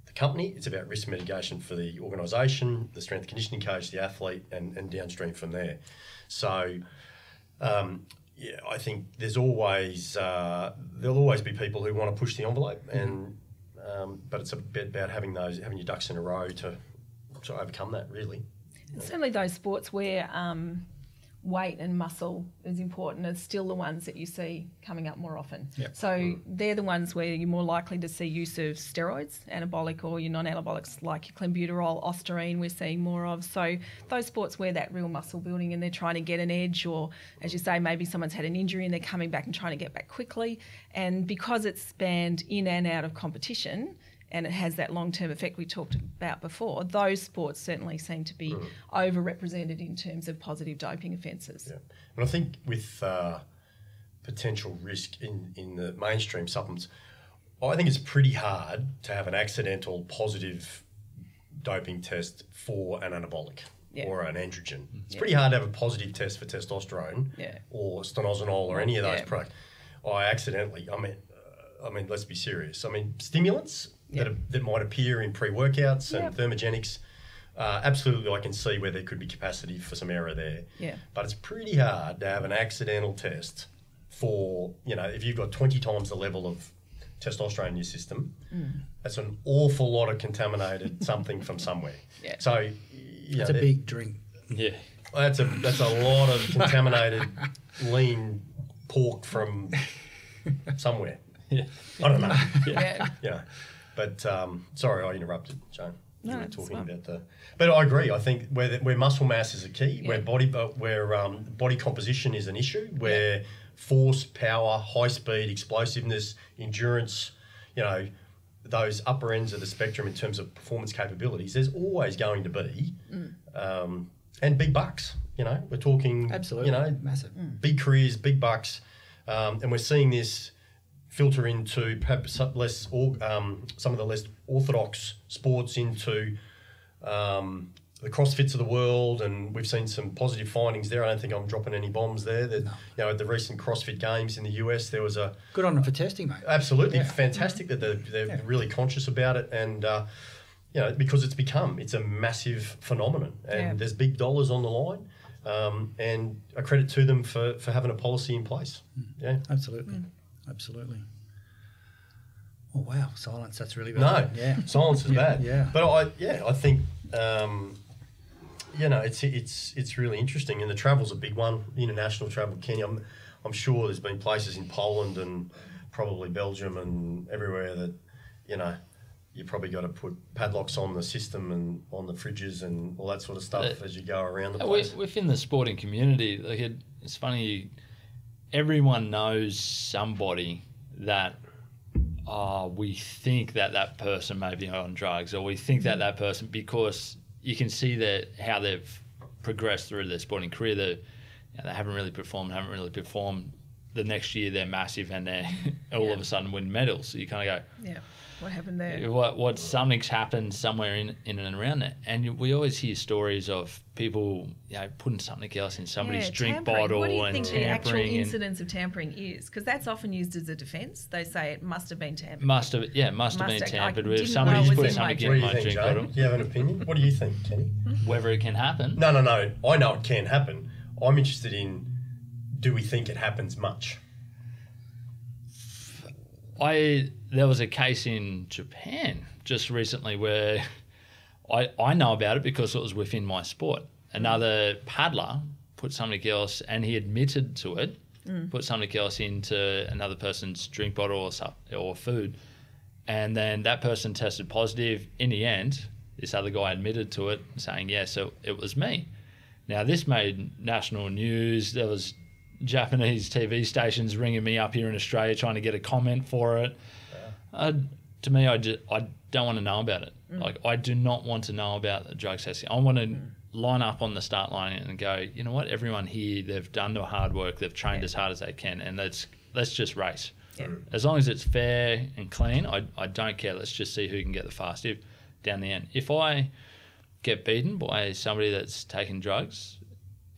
the company, it's about risk mitigation for the organisation, the strength conditioning coach, the athlete, and downstream from there. So I think there's always there'll always be people who want to push the envelope, and but it's a bit about having your ducks in a row to overcome that, really. And certainly those sports where weight and muscle is important are still the ones that you see coming up more often. Yep. So they're the ones where you're more likely to see use of steroids, anabolic or your non-anabolics like your clenbuterol, ostarine, we're seeing more of. So those sports where that real muscle building and they're trying to get an edge, or as you say, maybe someone's had an injury and they're coming back and trying to get back quickly. And because it's spanned in and out of competition, and it has that long-term effect we talked about before, those sports certainly seem to be overrepresented in terms of positive doping offences. Yeah. And I think with potential risk in the mainstream supplements, I think it's pretty hard to have an accidental positive doping test for an anabolic or an androgen. It's pretty hard to have a positive test for testosterone or stanozolol or any of those products. I mean, let's be serious. I mean, stimulants that might appear in pre-workouts and thermogenics, absolutely I can see where there could be capacity for some error there. Yeah. But it's pretty hard to have an accidental test for, if you've got 20 times the level of testosterone in your system, that's an awful lot of contaminated something from somewhere. Yeah. So, that's a big drink. Yeah. That's a lot of contaminated lean pork from somewhere. Yeah. I don't know. Yeah. But sorry, I interrupted, Joan. You were talking about but I agree. I think where muscle mass is a key, where body composition is an issue, where force, power, high speed, explosiveness, endurance, those upper ends of the spectrum in terms of performance capabilities, there's always going to be, and big bucks. We're talking absolutely massive, big careers, big bucks, and we're seeing this filter into perhaps some of the less orthodox sports, into the CrossFits of the world, and we've seen some positive findings there. I don't think I'm dropping any bombs there. At the recent CrossFit Games in the US, there was a... Good on them for testing, mate. Absolutely. Fantastic that they're really conscious about it, and because it's a massive phenomenon, and there's big dollars on the line, and a credit to them for having a policy in place. Yeah, absolutely. Absolutely. Oh wow, silence. That's really bad. No, silence is bad. Yeah. But I think it's really interesting, and the travel's a big one. International travel, Kenny. I'm sure there's been places in Poland and probably Belgium and everywhere that you probably got to put padlocks on the system and on the fridges and all that sort of stuff as you go around the place. Within the sporting community, it's funny. Everyone knows somebody that we think that person may be on drugs, or we think that person, because you can see how they've progressed through their sporting career. They haven't really performed. The next year they're massive and they all of a sudden win medals. So you kind of go, what happened there? What something's happened somewhere in and around that. And we always hear stories of people, putting something else in somebody's drink tampering. bottle What do you and think tampering. the actual incidence of tampering is? Because that's often used as a defence. They say it must have been tampered. Must have been tampered with. Somebody's Somebody's put in something my in What my do you think, drink Jane? bottle. Do you have an opinion? What do you think, Kenny? Whether it can happen. No. I know it can happen. I'm interested in, do we think it happens much? There was a case in Japan just recently where I know about it because it was within my sport. Another paddler put something else, and he admitted to it, put something else into another person's drink bottle or food, and then that person tested positive. In the end, this other guy admitted to it, saying, so it was me. Now, this made national news. There was Japanese TV stations ringing me up here in Australia trying to get a comment for it. To me, I don't want to know about it. I do not want to know about the drug testing. I want to line up on the start line and go, you know what, everyone here, they've done their hard work, they've trained as hard as they can, and let's just race. As long as it's fair and clean, I don't care. Let's just see who can get the fastest down the end. If I get beaten by somebody that's taken drugs,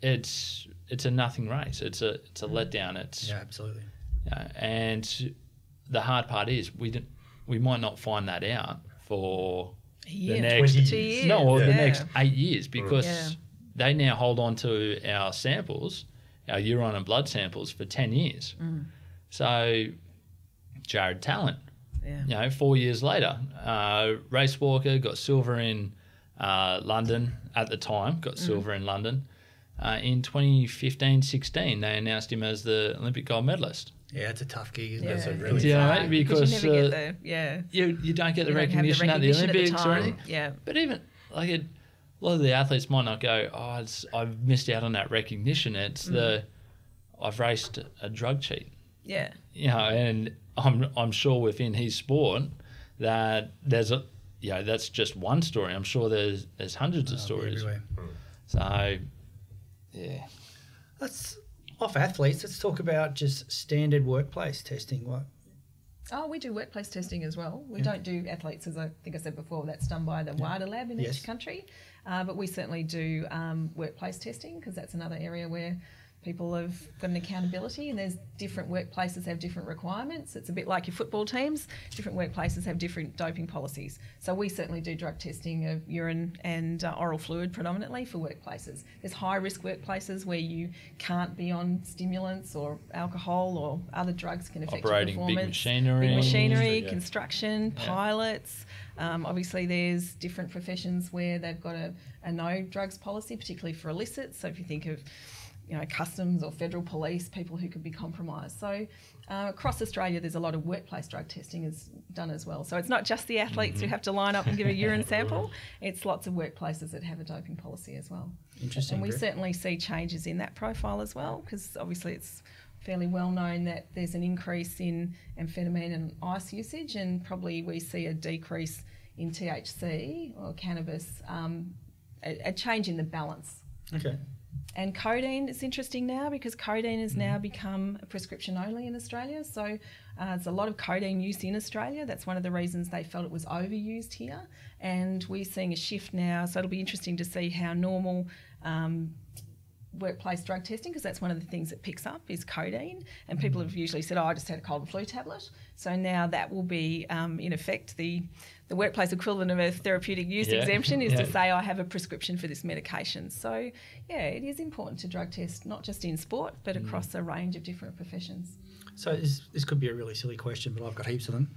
it's a nothing race. It's a letdown. Absolutely. And the hard part is we might not find that out for the next 20 years. the next 8 years, because they now hold on to our samples, our urine and blood samples, for 10 years. So Jared Talent, 4 years later, race walker, got silver in London at the time, got silver in London. In 2015-16, they announced him as the Olympic gold medalist. Yeah, it's a tough gig, isn't That's it? a really Because you never get you don't get the You don't have the recognition at the recognition at the Olympics or time. anything. Yeah. But even a lot of the athletes might not go, I've missed out on that recognition. It's I've raced a drug cheat. Yeah. And I'm sure within his sport that there's that's just one story. I'm sure there's hundreds of stories. Everywhere. So yeah. Let's off athletes. Let's talk about just standard workplace testing. Oh, we do workplace testing as well. We don't do athletes, as I think I said before. That's done by the WADA lab in each country. But we certainly do workplace testing, because that's another area where people have got an accountability, and there's different workplaces have different requirements. It's a bit like your football teams. Different workplaces have different doping policies. So we certainly do drug testing of urine and oral fluid predominantly for workplaces. There's high-risk workplaces where you can't be on stimulants or alcohol or other drugs can affect Operating your big performance. machinery. Construction, pilots. Obviously, there's different professions where they've got a no drugs policy, particularly for illicit. So if you think of customs or federal police, people who could be compromised. So across Australia, there's a lot of workplace drug testing is done as well. So it's not just the athletes who have to line up and give a urine sample. It's lots of workplaces that have a doping policy as well. Interesting. And we certainly see changes in that profile as well, because obviously it's fairly well known that there's an increase in amphetamine and ice usage, and probably we see a decrease in THC or cannabis, a change in the balance. Okay. And codeine is interesting now, because codeine has now become a prescription only in Australia. So there's a lot of codeine use in Australia. That's one of the reasons they felt it was overused here. And we're seeing a shift now. So it'll be interesting to see how normal workplace drug testing, because that's one of the things that picks up is codeine. And people have usually said, I just had a cold and flu tablet. So now that will be, in effect, the workplace equivalent of a therapeutic use exemption is to say I have a prescription for this medication. So, it is important to drug test, not just in sport, but across a range of different professions. So this could be a really silly question, but I've got heaps of them.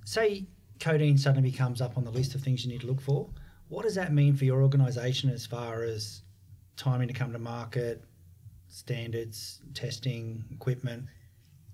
Say codeine suddenly becomes up on the list of things you need to look for. What does that mean for your organisation as far as timing to come to market, standards, testing, equipment?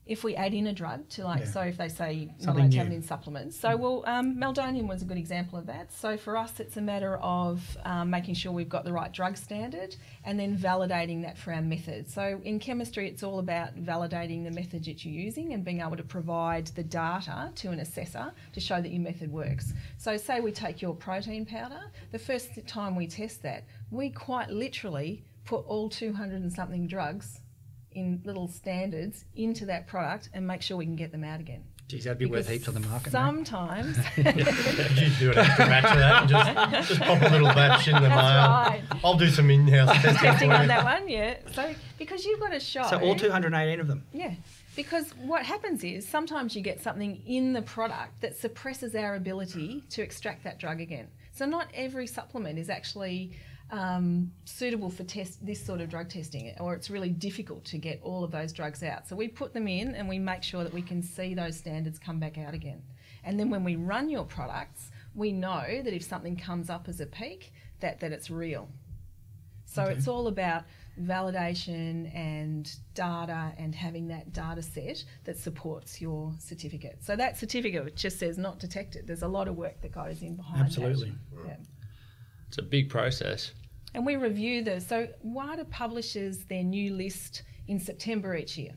If we add in a drug to so if they say not Something allowed to new. have it in supplements. So meldonium was a good example of that. So for us, it's a matter of making sure we've got the right drug standard and then validating that for our method. So in chemistry, it's all about validating the method that you're using and being able to provide the data to an assessor to show that your method works. So say we take your protein powder, the first time we test that, we quite literally put all 200 and something drugs in little standards into that product and make sure we can get them out again. Geez, that'd be worth heaps on the market. Sometimes. You do an extra batch of that and just pop a little batch in the mail. right. I'll do some in-house testing on that one, yeah. So because you've got to show. So all 218 of them? Yeah. Because what happens is sometimes you get something in the product that suppresses our ability to extract that drug again. So not every supplement is actually suitable for this sort of drug testing, or it's really difficult to get all of those drugs out. So we put them in and we make sure that we can see those standards come back out again. And then when we run your products, we know that if something comes up as a peak, that it's real. So it's all about validation and data and having that data set that supports your certificate. So that certificate just says not detected. There's a lot of work that goes in behind Absolutely. that. Yeah. It's a big process. And we review those. So WADA publishes their new list in September each year.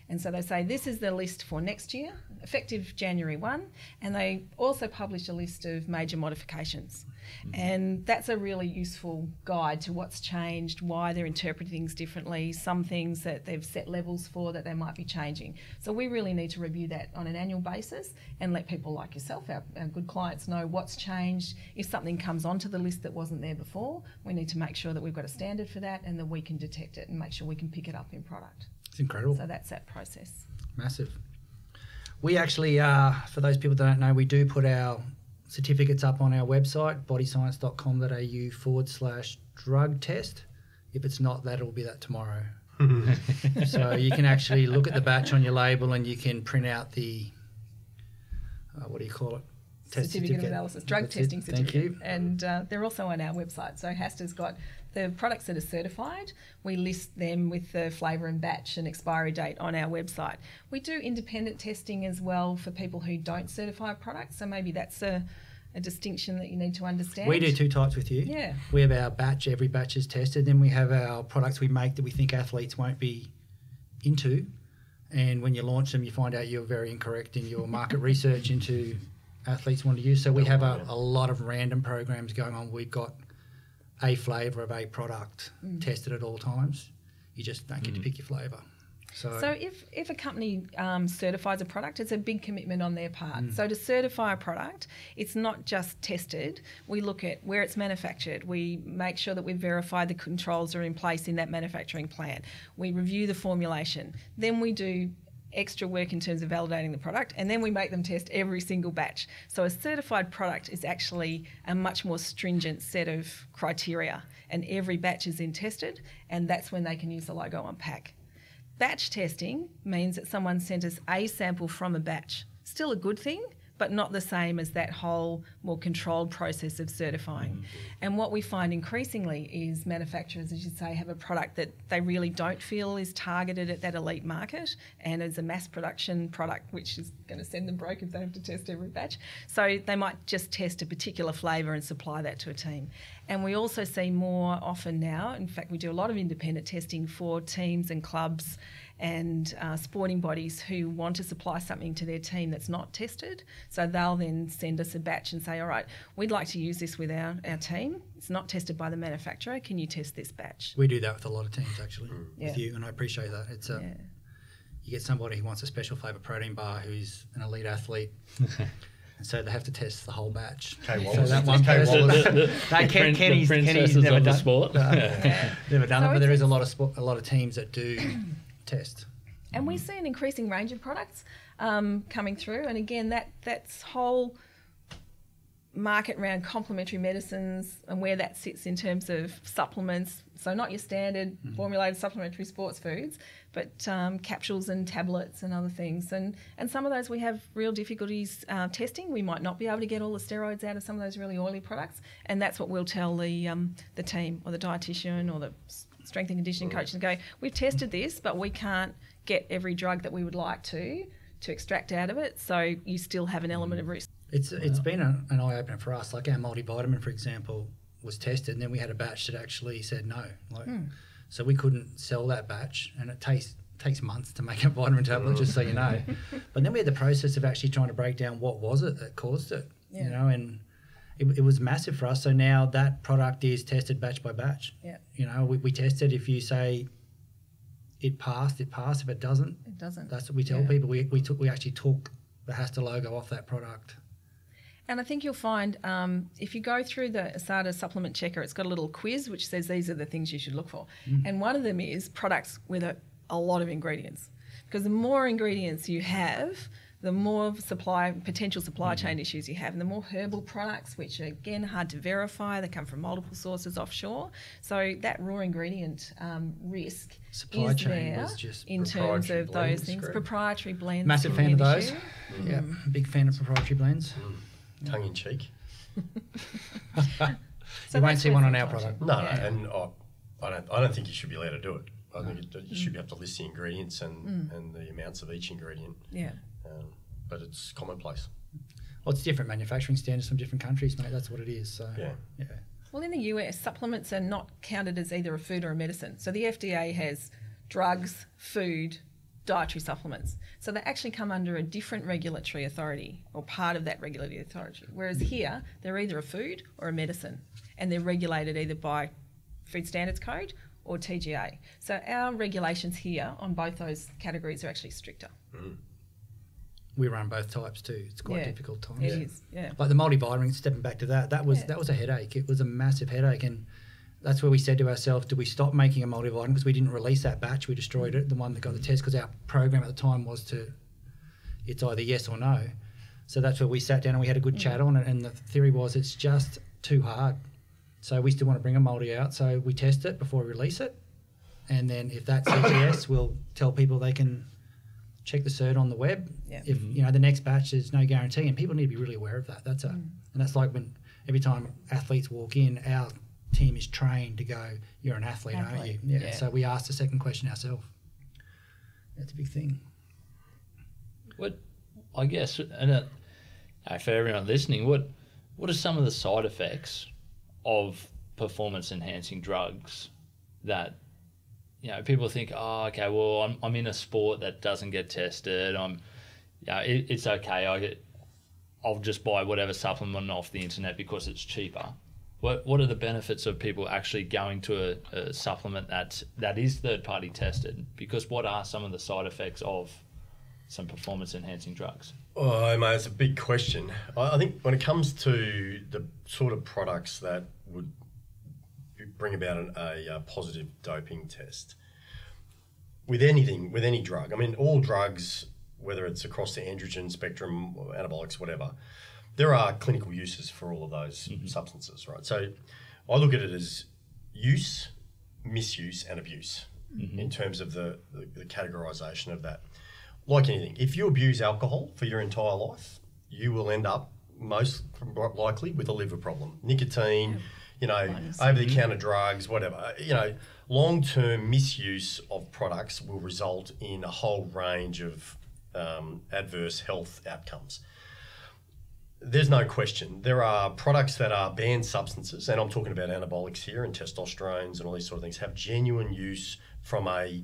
And so they say this is the list for next year, effective January 1, and they also publish a list of major modifications. And that's a really useful guide to what's changed, why they're interpreting things differently, some things that they've set levels for that they might be changing. So we really need to review that on an annual basis and let people like yourself, our good clients, know what's changed. If something comes onto the list that wasn't there before, we need to make sure that we've got a standard for that and that we can detect it and make sure we can pick it up in product. It's incredible. So that's that process. Massive. We actually, for those people that don't know, we do put our certificates up on our website, bodyscience.com.au/drug test. If it's not that, it'll be that tomorrow. So you can actually look at the batch on your label and you can print out the, what do you call it? Certificate of analysis, drug testing certificate. Thank you. And they're also on our website. So HASTA's got the products that are certified. We list them with the flavour and batch and expiry date on our website. We do independent testing as well for people who don't certify a product. So maybe that's a distinction that you need to understand. We do two types with you. Yeah. We have our batch, every batch is tested. Then we have our products we make that we think athletes won't be into. And when you launch them, you find out you're very incorrect in your market research into athletes want to use. So we have a lot of random programs going on. We've got a flavour of a product tested at all times. You just don't get to pick your flavour. So if a company certifies a product, it's a big commitment on their part. So to certify a product, it's not just tested. We look at where it's manufactured. We make sure that we verify the controls are in place in that manufacturing plant. We review the formulation. Then we do extra work in terms of validating the product, and then we make them test every single batch. So a certified product is actually a much more stringent set of criteria, and every batch is then tested, and that's when they can use the logo on pack. Batch testing means that someone sent us a sample from a batch. Still a good thing, but not the same as that whole more controlled process of certifying. And what we find increasingly is manufacturers, as you say, have a product that they really don't feel is targeted at that elite market and is a mass production product which is going to send them broke if they have to test every batch. So they might just test a particular flavour and supply that to a team. And we also see more often now, in fact we do a lot of independent testing for teams and clubs and sporting bodies who want to supply something to their team that's not tested. So they'll then send us a batch and say, all right, we'd like to use this with our team. It's not tested by the manufacturer. Can you test this batch? we do that with a lot of teams actually, with you, and I appreciate that. It's you get somebody who wants a special flavour protein bar who's an elite athlete. And so they have to test the whole batch. Wallace. So that one person, Kenny's never done sport. Never done So it, but there is a lot of teams that do test. And we see an increasing range of products coming through. And again, that's whole market around complementary medicines and where that sits in terms of supplements. So not your standard formulated supplementary sports foods, but capsules and tablets and other things. And some of those we have real difficulties testing. We might not be able to get all the steroids out of some of those really oily products, and that's what we'll tell the team or the dietitian or the strength and conditioning coach and go, we've tested this, but we can't get every drug that we would like to extract out of it, so you still have an element of risk. It's been an eye-opener for us. Like our multivitamin, for example, was tested, and then we had a batch that actually said no. So we couldn't sell that batch, and it takes months to make a vitamin tablet, just so you know. But then we had the process of actually trying to break down what was it that caused it, you know, and it was massive for us. So now that product is tested batch by batch. Yeah. You know, we test it. If you say it passed, it passed. If it doesn't, It doesn't. that's what we tell people. We actually took the HASTA logo off that product. And I think you'll find if you go through the ASADA supplement checker, it's got a little quiz which says these are the things you should look for. And one of them is products with a lot of ingredients. Because the more ingredients you have, the more potential supply chain issues you have, and the more herbal products, which are, again, hard to verify. They come from multiple sources offshore. So that raw ingredient risk Supply is chain there was just in terms of those blends, things. correct. Proprietary blends. Massive can fan be of an those. issue. Yeah, big fan of proprietary blends. Tongue in cheek. So You won't that's see where one on our supply product. chain- No, Yeah. and I don't think you should be allowed to do it. I think you should have to list the ingredients and the amounts of each ingredient. Yeah. But it's commonplace. Well, it's different manufacturing standards from different countries, mate. That's what it is. So Yeah. Well, in the US, supplements are not counted as either a food or a medicine. So the FDA has drugs, food, dietary supplements. So they actually come under a different regulatory authority or part of that regulatory authority. Whereas here, they're either a food or a medicine, and they're regulated either by Food Standards Code or TGA. So our regulations here on both those categories are actually stricter. we run both types too. It's quite difficult times. It is, yeah. Like the multivitamin, stepping back to that was a headache. It was a massive headache, and that's where we said to ourselves, do we stop making a multivitamin? Because we didn't release that batch, we destroyed it, the one that got the test, because our program at the time was it's either yes or no. So that's where we sat down and we had a good chat on it, and the theory was it's just too hard. So we still want to bring a multi out, so we test it before we release it, and then if that says yes, we'll tell people they can check the cert on the web. Yeah. If the next batch is no guarantee, and people need to be really aware of that. And that's like when every time athletes walk in, our team is trained to go, you're an athlete, aren't you? Yeah. So we ask the second question ourselves. That's a big thing. What, I guess, and for everyone listening, what are some of the side effects of performance enhancing drugs that people think, oh, okay, well, I'm in a sport that doesn't get tested. It's okay. I'll just buy whatever supplement off the internet because it's cheaper. What are the benefits of people actually going to a supplement that is third party tested? Because what are some of the side effects of some performance enhancing drugs? Oh, mate, it's a big question. I think when it comes to the sort of products that would bring about a positive doping test, with any drug, I mean, all drugs, whether it's across the androgen spectrum or anabolics, whatever, there are clinical uses for all of those substances, right? So I look at it as use, misuse, and abuse in terms of the categorisation of that. Like anything, if you abuse alcohol for your entire life, you will end up most likely with a liver problem. Nicotine, over-the-counter drugs, whatever. Long-term misuse of products will result in a whole range of adverse health outcomes. There's no question. There are products that are banned substances, and I'm talking about anabolics here and testosterones and all these sort of things, have genuine use from a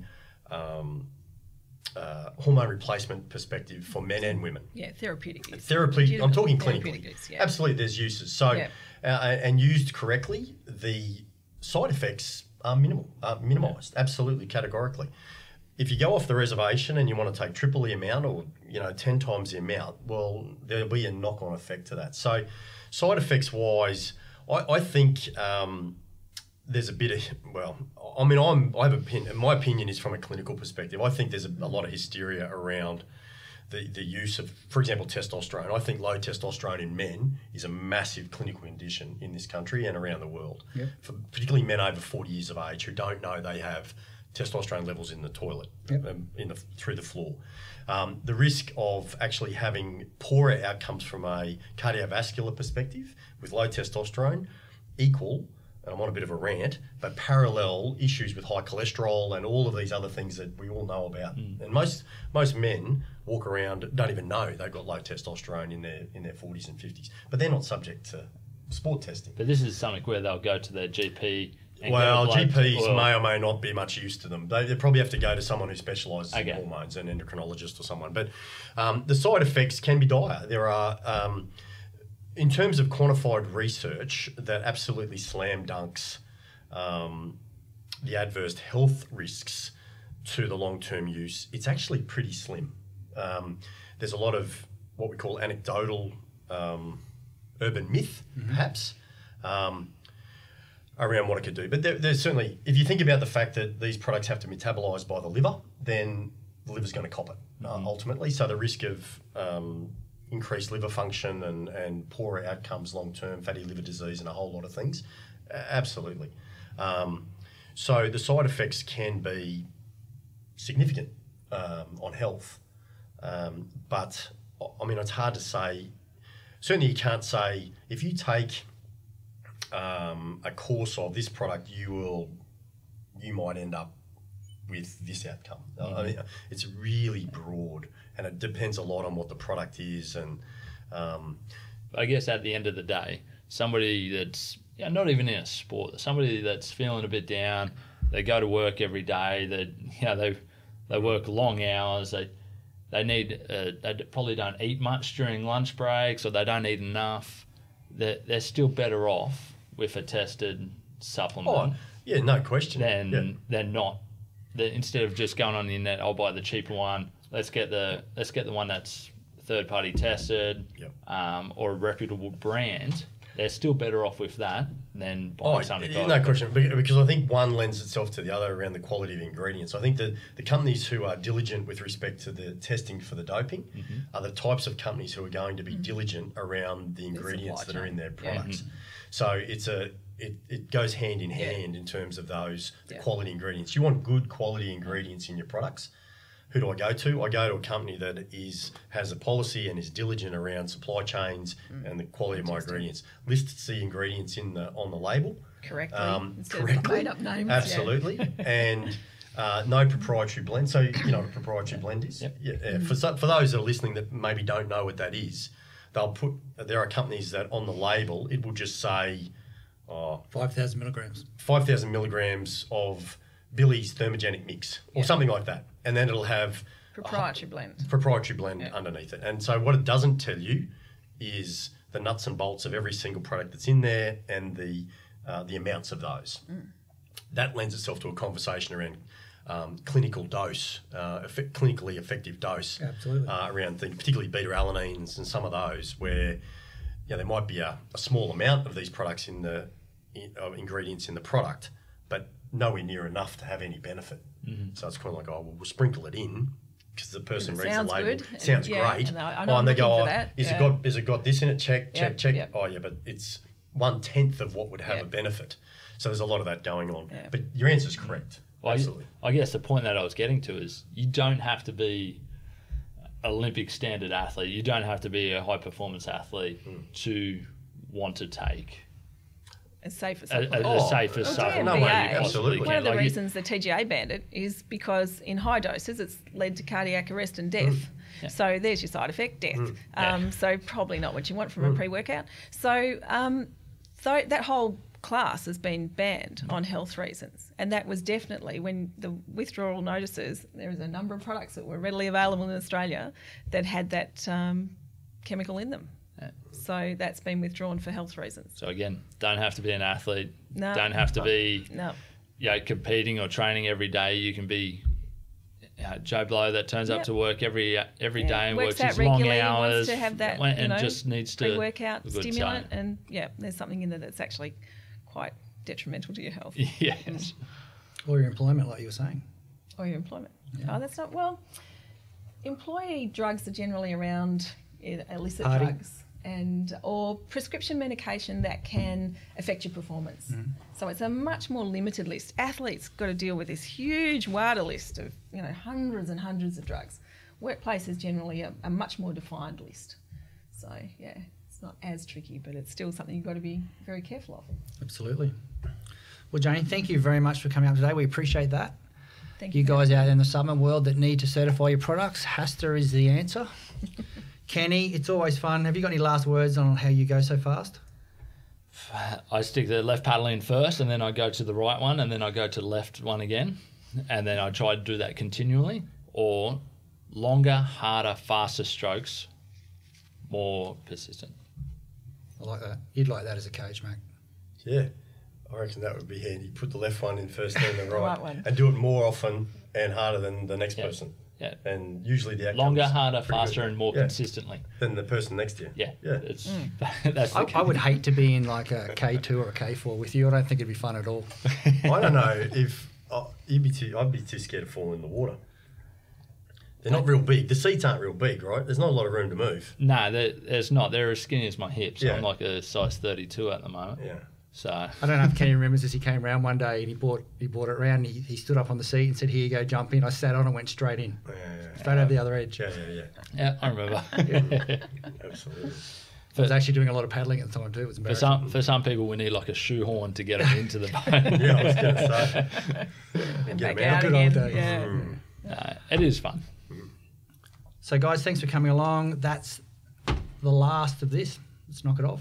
hormone replacement perspective for men and women. Yeah, therapeutic use. I'm talking clinically. Use, yeah. Absolutely, there's uses. So, and used correctly, the side effects are minimised, absolutely, categorically. If you go off the reservation and you want to take triple the amount or 10 times the amount, well, there'll be a knock-on effect to that. So, side effects wise, I think there's a bit of I have opinion. My opinion is from a clinical perspective. I think there's a lot of hysteria around the use of, for example, testosterone. I think low testosterone in men is a massive clinical condition in this country and around the world, for particularly men over 40 years of age who don't know they have testosterone levels in the toilet, Yep. through the floor. The risk of actually having poorer outcomes from a cardiovascular perspective with low testosterone equal, and I'm on a bit of a rant, but parallel issues with high cholesterol and all of these other things that we all know about. And most men walk around, don't even know they've got low testosterone in their 40s and 50s, but they're not subject to sport testing. But this is something where they'll go to their GP. Well, GPs may or may not be much use to them. They probably have to go to someone who specialises in hormones, an endocrinologist or someone. But the side effects can be dire. There are, in terms of quantified research that absolutely slam dunks the adverse health risks to the long-term use, it's actually pretty slim. There's a lot of what we call anecdotal urban myth, perhaps, around what it could do. But there's certainly, if you think about the fact that these products have to metabolize by the liver, then the liver's going to cop it ultimately. So the risk of increased liver function and poorer outcomes long-term, fatty liver disease and a whole lot of things, absolutely. So the side effects can be significant on health. But, I mean, it's hard to say. Certainly you can't say, if you take a course of this product, you might end up with this outcome. I mean, it's really broad, and it depends a lot on what the product is. And I guess at the end of the day, somebody that's not even in a sport, somebody that's feeling a bit down, they go to work every day, they work long hours, they need they probably don't eat much during lunch breaks, or they don't eat enough. They're still better off with a tested supplement. Oh, yeah, no question. Than not. Instead of just going on the internet, I'll buy the cheaper one. Let's get the one that's third party tested, or a reputable brand. They're still better off with that than buying something. No question, because I think one lends itself to the other around the quality of ingredients. I think that the companies who are diligent with respect to the testing for the doping are the types of companies who are going to be diligent around the ingredients that are in their products. So it goes hand in hand in terms of those quality ingredients. You want good quality ingredients in your products. Who do I go to? I go to a company that has a policy and is diligent around supply chains and the quality of my ingredients. Lists the ingredients on the label correctly. Correctly, made up names. Absolutely, and no proprietary blend. So you know what a proprietary blend is. For those that are listening that maybe don't know what that is, there are companies that on the label it will just say 5,000 milligrams. 5,000 milligrams of Billy's thermogenic mix or something like that. And then it'll have proprietary blend underneath it. And so what it doesn't tell you is the nuts and bolts of every single product that's in there and the amounts of those. That lends itself to a conversation around clinical dose, clinically effective dose. Absolutely. Around things, particularly beta-alanines and some of those where there might be a small amount of these products ingredients in the product, but nowhere near enough to have any benefit. So it's kind of like, we'll sprinkle it in because the person reads the label. Good. Sounds great. And they go, has it got this in it? Check. Yep. Oh, yeah, but it's 1/10 of what would have a benefit. So there's a lot of that going on. But your answer's correct. Well, absolutely. I guess the point that I was getting to is you don't have to be Olympic standard athlete. You don't have to be a high performance athlete to want to take a safer supplement. Absolutely. One of the reasons the TGA banned it is because in high doses it's led to cardiac arrest and death. So there's your side effect, death. So probably not what you want from a pre-workout. So that whole class has been banned on health reasons. And that was definitely when the withdrawal notices, there was a number of products that were readily available in Australia that had that chemical in them. So that's been withdrawn for health reasons. So again, don't have to be an athlete. No. Don't have to be competing or training every day. You can be Joe Blow that turns up to work every day and works his long hours. Wants to have that, and just needs to pre-workout stimulant. And there's something in there that's actually quite detrimental to your health. Yes. Or your employment, like you were saying. Or your employment. Oh, that's not, employee drugs are generally around illicit drugs. or prescription medication that can affect your performance. So it's a much more limited list. Athletes got to deal with this huge WADA list of hundreds and hundreds of drugs. Workplace is generally a much more defined list. So yeah, it's not as tricky, but it's still something you've got to be very careful of. Absolutely. Well, Jane, thank you very much for coming up today. We appreciate that. Thank You guys out in the supplement world that need to certify your products, HASTA is the answer. Kenny, it's always fun. Have you got any last words on how you go so fast? I stick the left paddle in first, and then I go to the right one, and then I go to the left one again, and then I try to do that continually. Or longer, harder, faster strokes, more persistent. I like that. You'd like that as a coach, mate. Yeah, I reckon that would be handy. Put the left one in first, then the right, right one. and do it more often and harder than the next Yeah. person. Yeah. And usually the outcome's Longer, harder, pretty faster, good. and more consistently. than the person next to you. Yeah. Yeah. It's, that's the I would hate to be in like a K2 or a K4 with you. I don't think it'd be fun at all. I don't know if I'd be too scared to fall in the water. They're not real big. The seats aren't real big, right? There's not a lot of room to move. No, there's not. They're as skinny as my hips. Yeah. I'm like a size 32 at the moment. Yeah. So I don't know if Kenny remembers this. He came round one day and he bought it round. And he stood up on the seat and said, "Here you go, jump in." I sat on and went straight in, straight over the other edge. yeah, I remember. Absolutely. I was actually doing a lot of paddling at the time too. It was embarrassing. For some people, we need like a shoehorn to get them into the boat. Yeah, I was going to say. And Get back 'em out Good old again. days. Yeah. It is fun. So, guys, thanks for coming along. That's the last of this. Let's knock it off.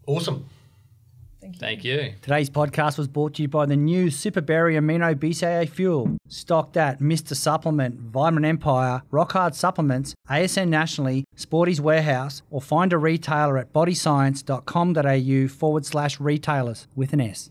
Awesome. Thank you. Today's podcast was brought to you by the new Superberry Amino Bcaa Fuel, stocked at Mr. Supplement, Vitamin Empire, Rock Hard Supplements, ASN Nationally, Sporty's Warehouse, or find a retailer at bodyscience.com.au/retailers with an S.